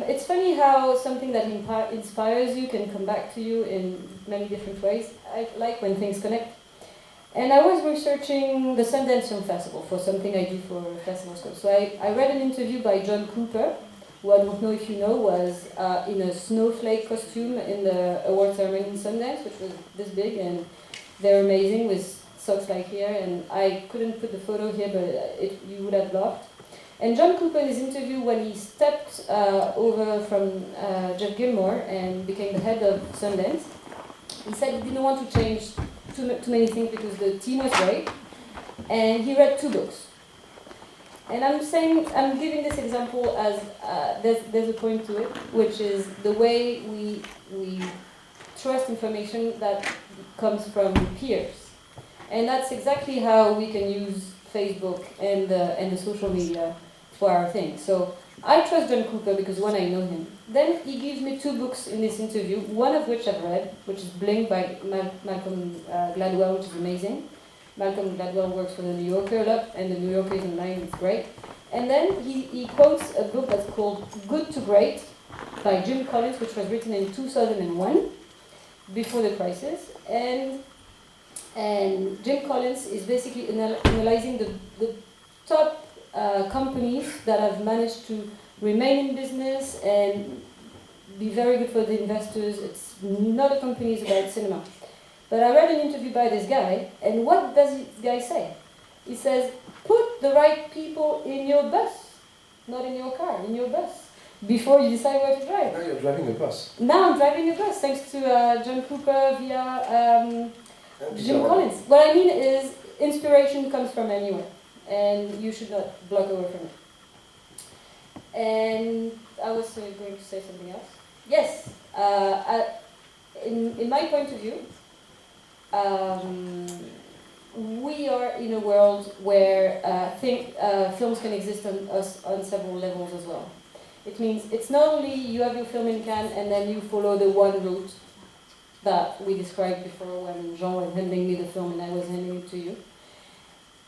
it's funny how something that inspires you can come back to you in many different ways. I like when things connect. And I was researching the Sundance Film Festival for something I do for Festival Scope. So I read an interview by John Cooper, who I don't know if you know, was in a snowflake costume in the award ceremony in Sundance, which was this big, and they're amazing, with socks like here, and I couldn't put the photo here, but you would have loved. And John Cooper, in his interview, when he stepped over from Jeff Gilmore and became the head of Sundance, he said he didn't want to change too many things because the team was great, and he read 2 books. And I'm giving this example as there's a point to it, which is the way we trust information that comes from peers. And that's exactly how we can use Facebook and the social media for our thing. So I trust John Cooper because one, I know him. Then he gives me 2 books in this interview, one of which I've read, which is Blink by Malcolm Gladwell, which is amazing. Malcolm Gladwell works for the New Yorker a lot, and the New Yorker is online, it's great. And then he quotes a book that's called Good to Great by Jim Collins, which was written in 2001, before the crisis. And Jim Collins is basically analyzing the top companies that have managed to remain in business and be very good for the investors. It's not a company, it's about cinema. But I read an interview by this guy, and what does this guy say? He says, put the right people in your bus, not in your car, in your bus, before you decide where to drive. Now you're driving a bus. Now I'm driving a bus, thanks to John Cooper via Jim Collins. What I mean is, inspiration comes from anywhere, and you should not block away from it. And I was going to say something else. Yes, in my point of view, we are in a world where films can exist on several levels as well. It means it's not only you have your film in Cannes and then you follow the one route that we described before when Jean was handing me the film and I was handing it to you.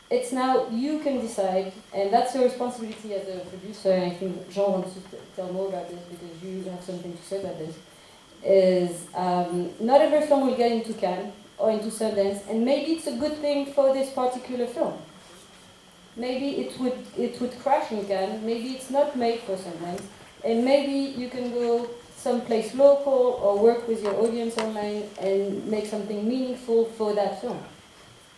It's now you can decide, and that's your responsibility as a producer, and I think Jean wants to tell more about this because you have something to say about this, is not every film will get into Cannes or into Sundance, and maybe it's a good thing for this particular film. Maybe it would crash in Cannes, maybe it's not made for Sundance, and maybe you can go someplace local or work with your audience online and make something meaningful for that film.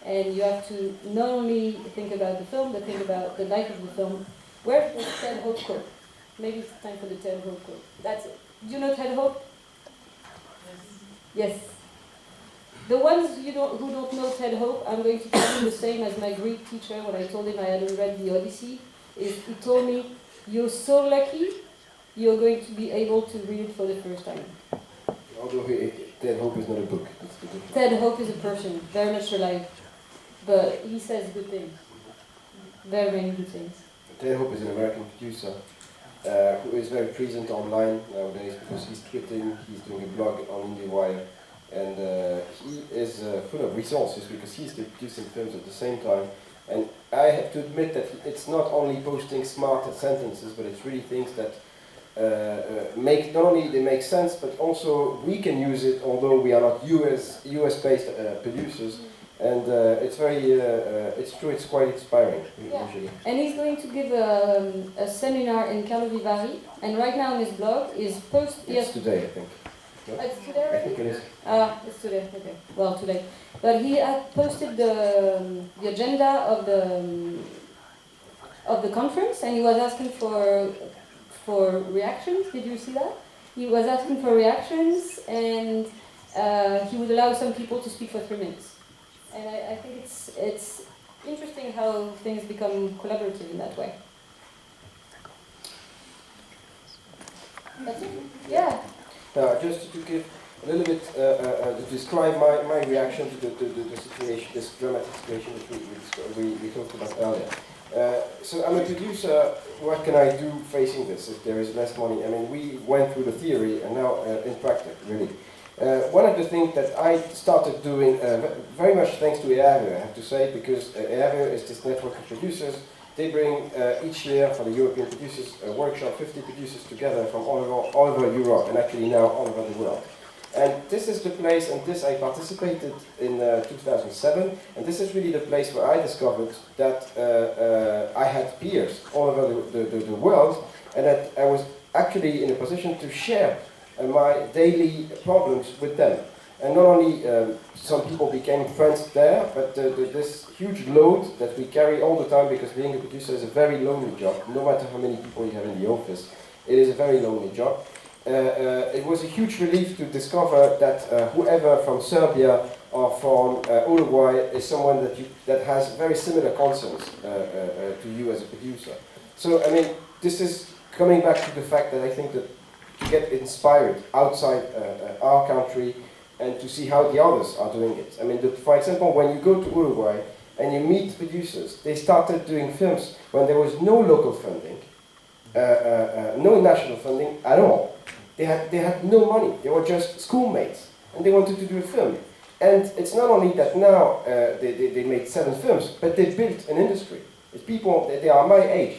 And you have to not only think about the film, but think about the life of the film. Where's the Ted Hope quote? Maybe it's time for the Ted Hope quote. That's it. Do you know Ted Hope? Yes. The ones who don't know Ted Hope, I'm going to tell you the same as my Greek teacher when I told him I hadn't read the Odyssey. He told me, you're so lucky, you're going to be able to read it for the first time. Although Ted Hope is not a book. Ted Hope is a person, very much alive. But he says good things. Very many good things. Ted Hope is an American producer who is very present online nowadays because he's tweeting, he's doing a blog on IndieWire, and he is full of resources because he's producing films at the same time. And I have to admit that it's not only posting smart sentences, but it's really things that not only they make sense, but also we can use it, although we are not US-based producers. And it's true, it's quite inspiring, usually. And he's going to give a seminar in Carlo Vivari, and right now on his blog is It's today, I think. No? It's today already? I think it is. It's today, okay. Well, today. But he had posted the agenda of the conference, and he was asking for reactions. Did you see that? He was asking for reactions, and he would allow some people to speak for 3 minutes. And I think it's interesting how things become collaborative in that way. That's it? Yeah. Now, just to give a little bit, to describe my reaction to the situation, this dramatic situation that we talked about earlier. So I'm a producer, what can I do facing this if there is less money? I mean, we went through the theory and now in practice, really. One of the things that I started doing, very much thanks to EAVE, I have to say, because EAVE is this network of producers. They bring each year for the European producers a workshop, 50 producers together from all over Europe, and actually now all over the world. And this is the place, and this I participated in 2007, and this is really the place where I discovered that I had peers all over the world, and that I was actually in a position to share my daily problems with them. And not only some people became friends there, but this huge load that we carry all the time, because being a producer is a very lonely job, no matter how many people you have in the office, it is a very lonely job. It was a huge relief to discover that whoever from Serbia or from Uruguay is someone that has very similar concerns to you as a producer. So, I mean, this is coming back to the fact that I think that to get inspired outside our country and to see how the others are doing it. I mean, for example, when you go to Uruguay and you meet producers, they started doing films when there was no local funding, no national funding at all. They had no money. They were just schoolmates, and they wanted to do a film. And it's not only that now they made 7 films, but they built an industry. It's people, they are my age.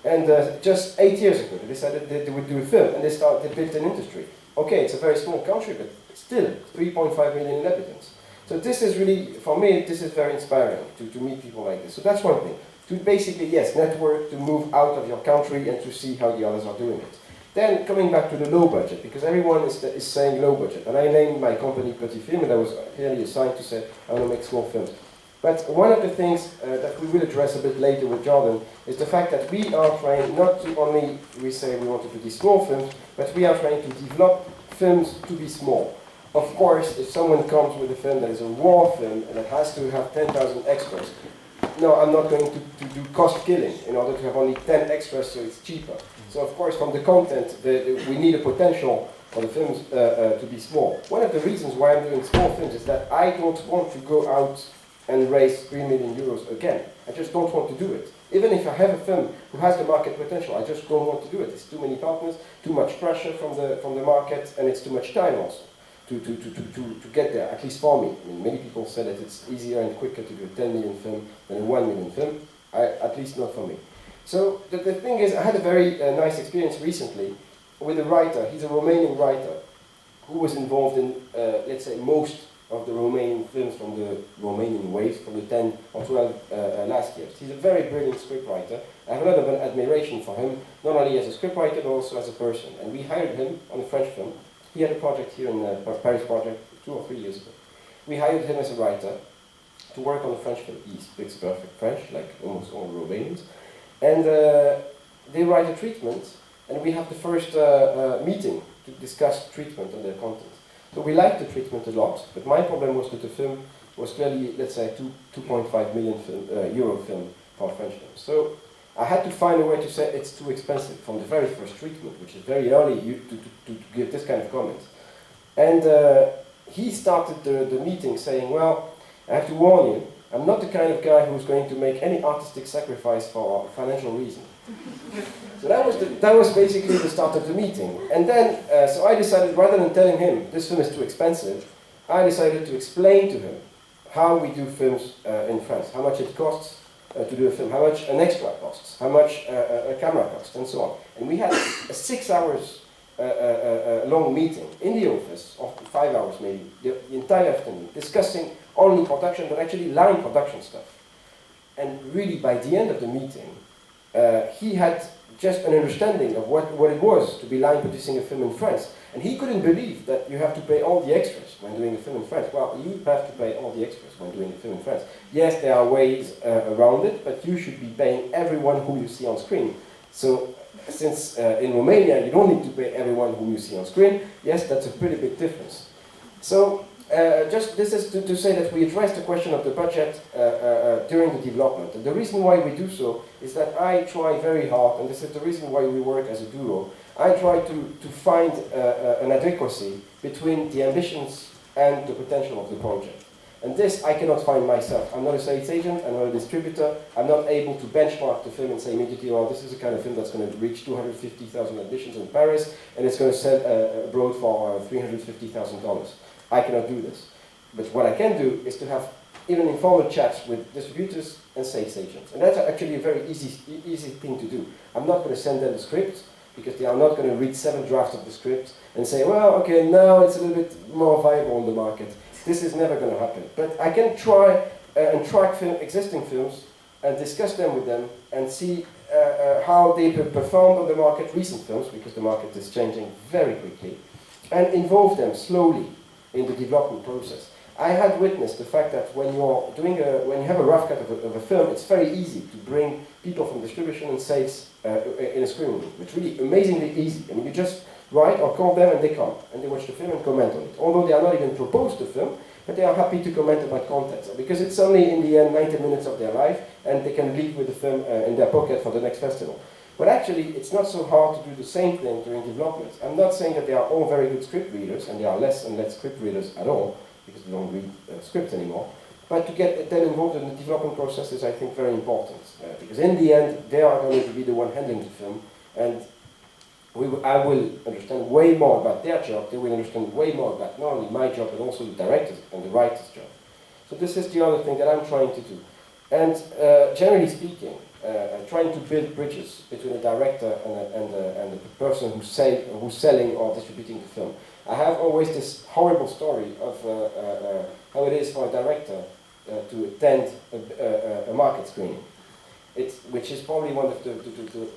And just 8 years ago, they decided that they would do a film, and they built an industry. Okay, it's a very small country, but still 3.5 million inhabitants. So this is really, for me, this is very inspiring to meet people like this. So that's one thing. To basically, yes, network, to move out of your country and to see how the others are doing it. Then coming back to the low budget, because everyone is saying low budget. And I named my company Petit Film, and I was clearly assigned to say I want to make small films. But one of the things that we will address a bit later with Jordan is the fact that we are trying not to only, we say we want to do these small films, but we are trying to develop films to be small. Of course, if someone comes with a film that is a war film and that has to have 10,000 extras, no, I'm not going to do cost killing in order to have only 10 extras so it's cheaper. So of course, from the content, we need a potential for the films to be small. One of the reasons why I'm doing small films is that I don't want to go out and raise 3 million euros again. I just don't want to do it. Even if I have a film who has the market potential, I just don't want to do it. It's too many partners, too much pressure from the market, and it's too much time also to get there, at least for me. I mean, many people say that it's easier and quicker to do a 10 million film than a 1 million film. At least not for me. So the thing is, I had a very nice experience recently with a writer. He's a Romanian writer who was involved in, let's say, most of the Romanian films from the Romanian wave, from the 10 or 12 last years. He's a very brilliant scriptwriter. I have a lot of admiration for him, not only as a scriptwriter, but also as a person. And we hired him on a French film. He had a project here in the Paris project 2 or 3 years ago. We hired him as a writer to work on a French film. He speaks perfect French, like almost all Romanians. And they write a treatment, and we have the first meeting to discuss treatment and their content. So we liked the treatment a lot, but my problem was that the film was clearly, let's say, 2.5 million euro film for a French film. So I had to find a way to say it's too expensive from the very first treatment, which is very early to give this kind of comment. And he started the meeting saying, well, I have to warn you, I'm not the kind of guy who's going to make any artistic sacrifice for financial reason. So that was basically the start of the meeting. And then, so I decided, rather than telling him this film is too expensive, I decided to explain to him how we do films in France, how much it costs to do a film, how much an extra costs, how much a camera costs, and so on. And we had a 6 hours long meeting in the office, of 5 hours maybe, the entire afternoon, discussing only production, but actually line production stuff. And really, by the end of the meeting, he had just an understanding of what it was to be line producing a film in France. And he couldn't believe that you have to pay all the extras when doing a film in France. Well, you have to pay all the extras when doing a film in France. Yes, there are ways around it, but you should be paying everyone who you see on screen. So, since in Romania you don't need to pay everyone who you see on screen, yes, that's a pretty big difference. So, just this is to say that we address the question of the budget during the development. And the reason why we do so is that I try very hard, and this is the reason why we work as a duo, I try to find an adequacy between the ambitions and the potential of the project. And this I cannot find myself. I'm not a sales agent, I'm not a distributor, I'm not able to benchmark the film and say immediately, oh, this is the kind of film that's going to reach 250,000 admissions in Paris, and it's going to sell abroad for $350,000. I cannot do this. But what I can do is to have even informal chats with distributors and sales agents. And that's actually a very easy thing to do. I'm not going to send them the script, because they are not going to read 7 drafts of the script and say, well, okay, now it's a little bit more viable on the market. This is never going to happen. But I can try and track existing films and discuss them with them and see how they performed on the market, recent films, because the market is changing very quickly, and involve them slowly in the development process. I had witnessed the fact that when when you have a rough cut of a film, it's very easy to bring people from distribution and sales in a screening room. It's really amazingly easy. I mean, you just write or call them and they come and they watch the film and comment on it. Although they are not even proposed the film, but they are happy to comment about content because it's only in the end 90 minutes of their life and they can leave with the film in their pocket for the next festival. But actually, it's not so hard to do the same thing during development. I'm not saying that they are all very good script readers, and there are less and less script readers at all, because they don't read scripts anymore. But to get them involved in the development process is, I think, very important. Because in the end, they are going to be the one handling the film, and I will understand way more about their job. They will understand way more about not only my job, but also the director's and the writer's job. So this is the other thing that I'm trying to do. And generally speaking, trying to build bridges between a director and the person who's selling or distributing the film. I have always this horrible story of how it is for a director to attend a market screening, which is probably one of the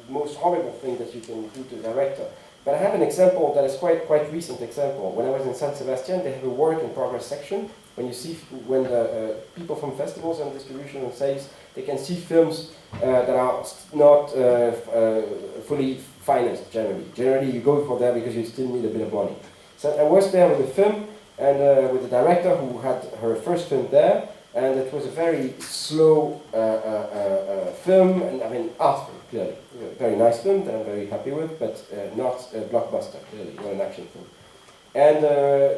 most horrible things that you can do to a director. But I have an example that is quite recent example. When I was in San Sebastian, they have a work in progress section. When the people from festivals and distribution and sales, they can see films that are not fully financed generally. Generally, you go for there because you still need a bit of money. So I was there with the film and with the director who had her first film there, and it was a very slow film, and I mean art film, clearly. A very nice film that I'm very happy with, but not a blockbuster, clearly, not an action film. And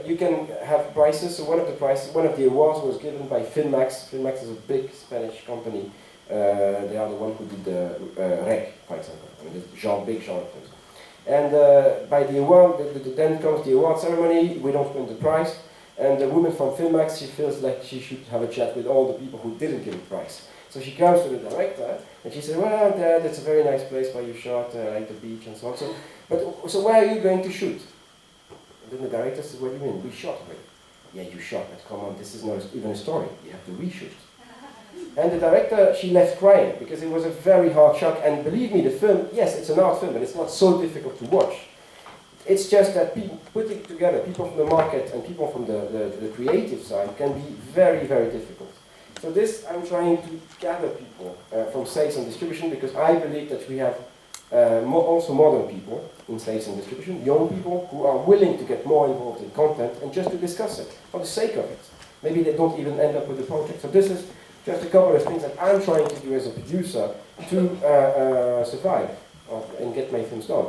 you can have prizes. So one of the awards was given by Filmax. Filmax is a big Spanish company. They are the one who did the REQUISE, for example. I mean, the big genre films. And by the award, then comes the award ceremony. We don't win the prize. And the woman from Filmax, she feels like she should have a chat with all the people who didn't get a prize. So she comes to the director and she says, "Well, Dad, it's a very nice place where you shot, like the beach and so on. So where are you going to shoot?" And then the director says, "What do you mean? We shot already." "Yeah, you shot, but come on, this is not even a story. You have to reshoot." And the director, she left crying because it was a very hard shock. And believe me, the film, yes, it's an art film, but it's not so difficult to watch. It's just that people putting together, people from the market and people from the creative side can be very, very difficult. So this, I'm trying to gather people from sales and distribution because I believe that we have also modern people in sales and distribution, young people who are willing to get more involved in content and just to discuss it for the sake of it. Maybe they don't even end up with the project. So this is just a couple of things that I'm trying to do as a producer to survive and get my films done.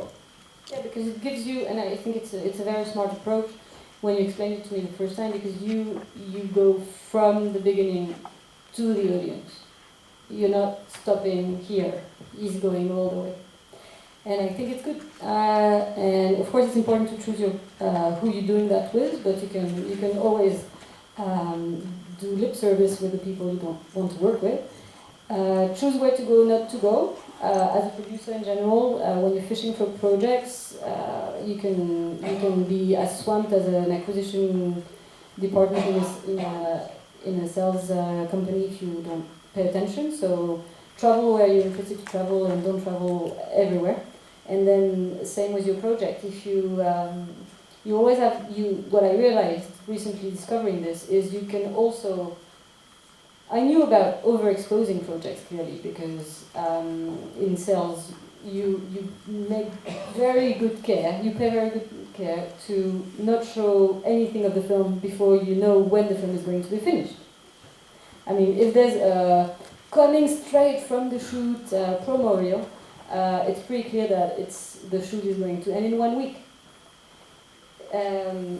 Yeah, because it gives you, and I think it's a very smart approach when you explained it to me the first time, because you go from the beginning to the audience. You're not stopping here. He's going all the way. And I think it's good. And of course, it's important to choose who you're doing that with, but you can always do lip service with the people you don't want to work with. Choose where to go, not to go. As a producer in general, when you're fishing for projects, you can be as swamped as an acquisition department in a sales company if you don't pay attention. So travel where you're interested to travel and don't travel everywhere. And then same with your project. If you always have what I realized recently discovering this is you can also. I knew about overexposing projects clearly because in sales you make very good care, you pay very good care to not show anything of the film before you know when the film is going to be finished. I mean, if there's a coming straight from the shoot promo reel, it's pretty clear that the shoot is going to end in 1 week.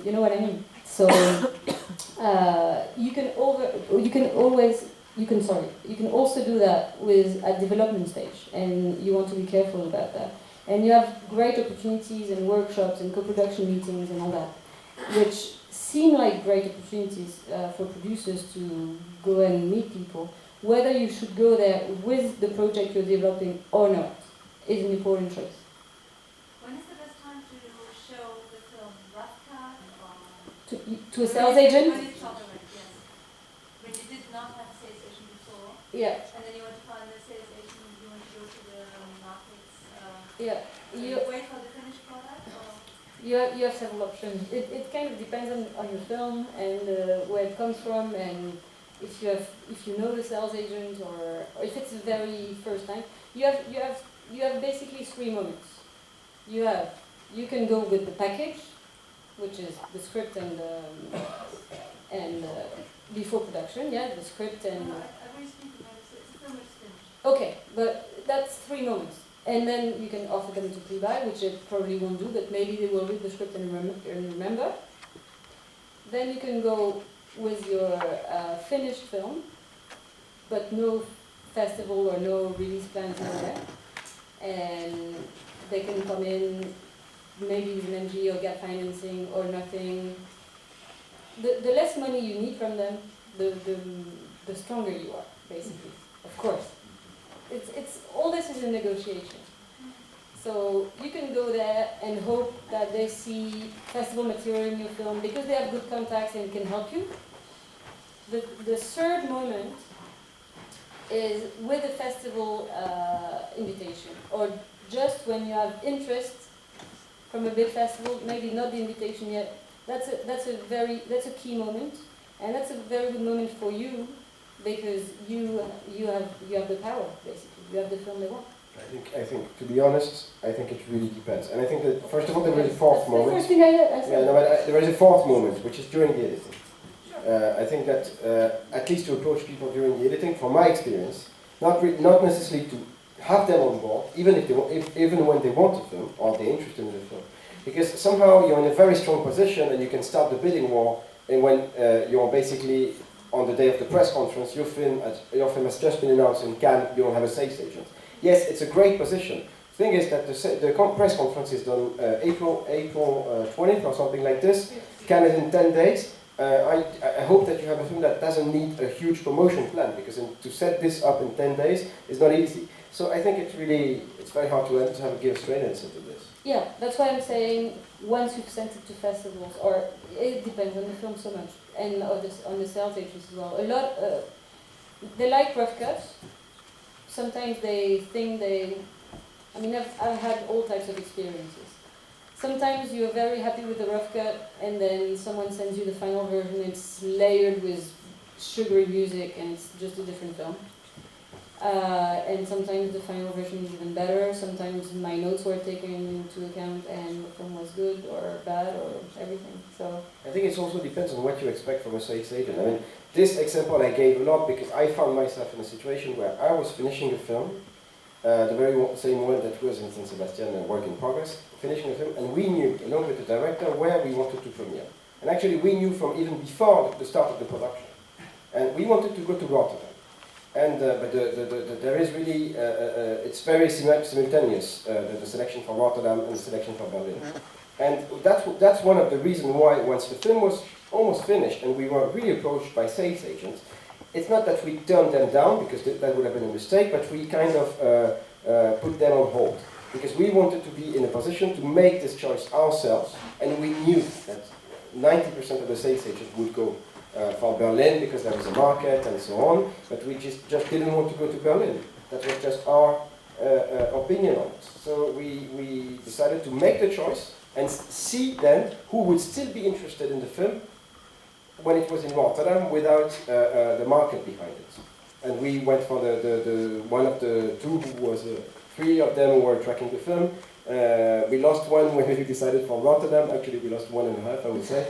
You know what I mean? So you can also do that with at development stage, and you want to be careful about that. And you have great opportunities and workshops and co-production meetings and all that, which seem like great opportunities for producers to go and meet people. Whether you should go there with the project you're developing or not is an important choice. When is the best time to show the film? Rough cut or To a sales agent? When it's shot already, yes. When you did not have a sales agent before, Yeah. and then you want to find the sales agent, you want to go to the markets. Yeah. You wait for the finished product, or? you have several options. It kind of depends on your film and where it comes from, and if you know the sales agent, or if it's the very first time. You have basically 3 moments. You can go with the package, which is the script and before production, the script and. I really speak about it. It's a film that's finished. Okay, but that's 3 moments. And then you can offer them to pre-buy, which it probably won't do, but maybe they will read the script and remember. Then you can go with your finished film, but no festival or no release plans nowhere. And they can come in, maybe with an MG or gap financing or nothing. The less money you need from them, the stronger you are, basically, of course. It's all this is a negotiation. So you can go there and hope that they see festival material in your film because they have good contacts and can help you. The third moment is with a festival invitation, or just when you have interest from a big festival, maybe not the invitation yet. That's a key moment, and that's a very good moment for you. Because you have the power, basically. You have the film they want. I think, to be honest, I think it really depends. And I think that, first of all, there is a fourth moment. The first thing I said. Yeah, no, but there is a fourth moment, which is during the editing. I think that at least to approach people during the editing, from my experience, not necessarily to have them on board, even when they want a film or they're interested in the film, because somehow you're in a very strong position and you can start the bidding war, and when you're basically on the day of the press conference, your film has just been announced in Cannes, you don't have a sales agent. Yes, it's a great position. The thing is that the press conference is done April 20th or something like this. Cannes is in 10 days. I hope that you have a film that doesn't need a huge promotion plan, because to set this up in 10 days is not easy. So I think it's very hard to have a give straight answer to this. Yeah, that's why I'm saying once you've sent it to festivals, or it depends on the film so much, and on the sales agents as well. A lot, they like rough cuts. Sometimes they think I've had all types of experiences. Sometimes you're very happy with the rough cut, and then someone sends you the final version. It's layered with sugary music, and it's just a different film. And sometimes the final version is even better. Sometimes my notes were taken into account and the film was good or bad or everything. So I think it also depends on what you expect from a sales agent. I mean, this example I gave a lot because I found myself in a situation where I was finishing a film, the very same one that was in San Sebastian, a work in progress, finishing a film, and we knew, along with the director, where we wanted to premiere. And actually we knew from even before the start of the production. And we wanted to go to Rotterdam. And but there is really, it's very simultaneous, the selection for Rotterdam and the selection for Berlin. And that's one of the reasons why, once the film was almost finished and we were really approached by sales agents, it's not that we turned them down, because that would have been a mistake, but we kind of put them on hold. Because we wanted to be in a position to make this choice ourselves, and we knew that 90% of the sales agents would go for Berlin because there was a market and so on, but we just didn't want to go to Berlin. That was just our opinion on it. So we decided to make the choice and see then who would still be interested in the film when it was in Rotterdam without the market behind it. And we went for the one of the two who was, 3 of them were tracking the film. We lost one when we decided for Rotterdam. Actually, we lost 1.5, I would say.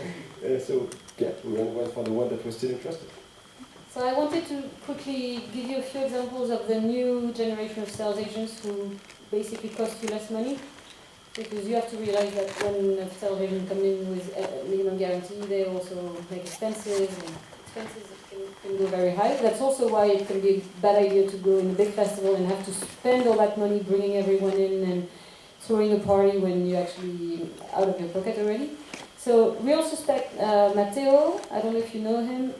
So, yeah, we went for the one that was still interested. So I wanted to quickly give you a few examples of the new generation of sales agents who basically cost you less money. Because you have to realize that when a sales agent comes in with a minimum guarantee, they also make expenses, and expenses can go very high. That's also why it can be a bad idea to go in a big festival and have to spend all that money bringing everyone in and throwing a party when you're actually out of your pocket already. So Real Suspect, Matteo, I don't know if you know him,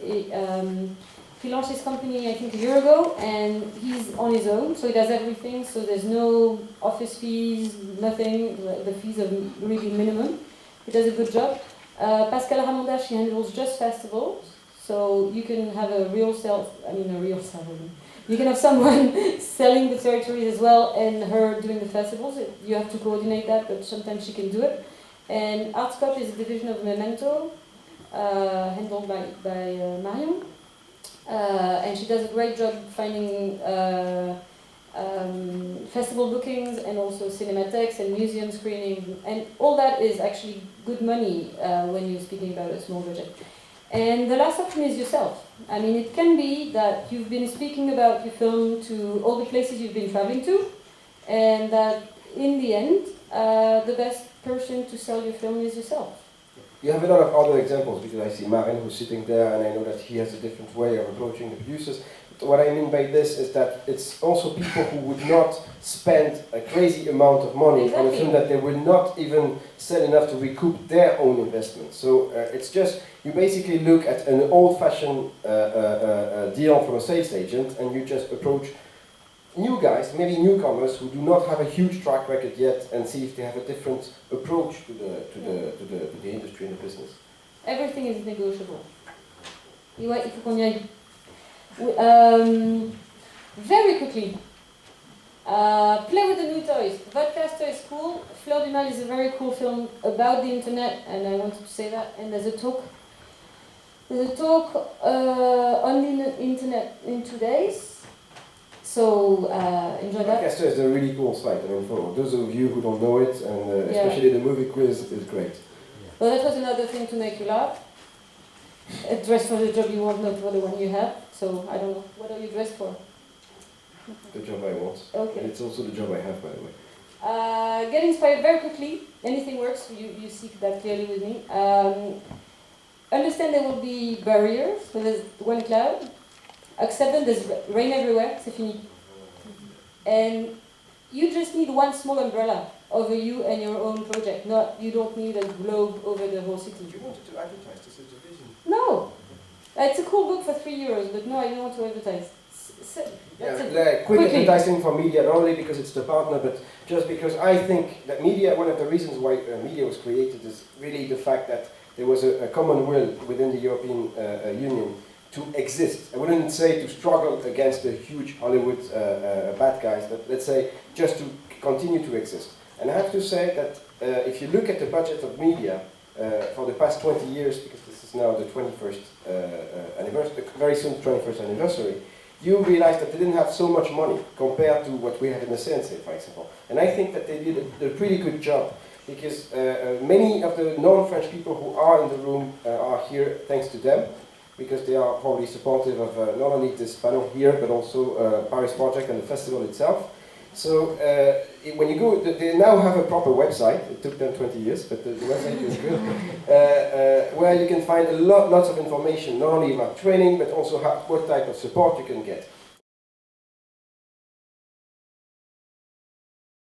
he launched his company I think a year ago, and he's on his own, so he does everything, so there's no office fees, nothing, the fees are really minimum. He does a good job. Pascal Ramondache, he handles just festivals, so you can have a real sales, you can have someone selling the territories as well and her doing the festivals. You have to coordinate that, but sometimes she can do it. And Artscope is a division of Memento, handled by Marion. And she does a great job finding festival bookings and also cinematheques and museum screenings. And all that is actually good money when you're speaking about a small budget. And the last option is yourself. I mean, it can be that you've been speaking about your film to all the places you've been traveling to, and that in the end, the best person to sell your film is yourself. You have a lot of other examples, because I see Marin who's sitting there, and I know that he has a different way of approaching the producers. But what I mean by this is that it's also people who would not spend a crazy amount of money on a film that they will not even sell enough to recoup their own investment. So it's just, you basically look at an old-fashioned deal from a sales agent, and you just approach new guys, maybe newcomers who do not have a huge track record yet, and see if they have a different approach to the industry and the business. Everything is negotiable. Ouais, il faut qu'on y aille. Very quickly. Play with the new toys. Vodcaster is cool. Fleur du Mal is a very cool film about the internet, and I wanted to say that. And there's a talk on the internet in 2 days. So enjoy that. Podcaster is a really cool site. I mean, for those of you who don't know it, and especially the movie quiz is great. Well, that was another thing to make you laugh. Dress for the job you want, not for the one you have. So I don't know. What are you dressed for? The job I want. Okay. And it's also the job I have, by the way. Get inspired very quickly. Anything works. You see that clearly with me. Understand there will be barriers. So there's one cloud. Accept them. There's rain everywhere. C'est fini. And you just need one small umbrella over you and your own project. You don't need a globe over the whole city. You wanted to advertise this as a vision? No. It's a cool book for €3, but no, I don't want to advertise. Quick advertising for media, not only because it's the partner, but just because I think that media, one of the reasons why media was created is really the fact that there was a common will within the European Union to exist. I wouldn't say to struggle against the huge Hollywood bad guys, but let's say just to continue to exist. And I have to say that if you look at the budget of media for the past 20 years, because this is now the 21st anniversary, very soon 21st anniversary, you realize that they didn't have so much money compared to what we have in the CNC, for example. And I think that they did a pretty good job, because many of the non-French people who are in the room are here thanks to them, because they are probably supportive of not only this panel here, but also Paris Project and the festival itself. So when you go, they now have a proper website. It took them 20 years, but the website is good, where you can find lots of information, not only about training, but also what type of support you can get.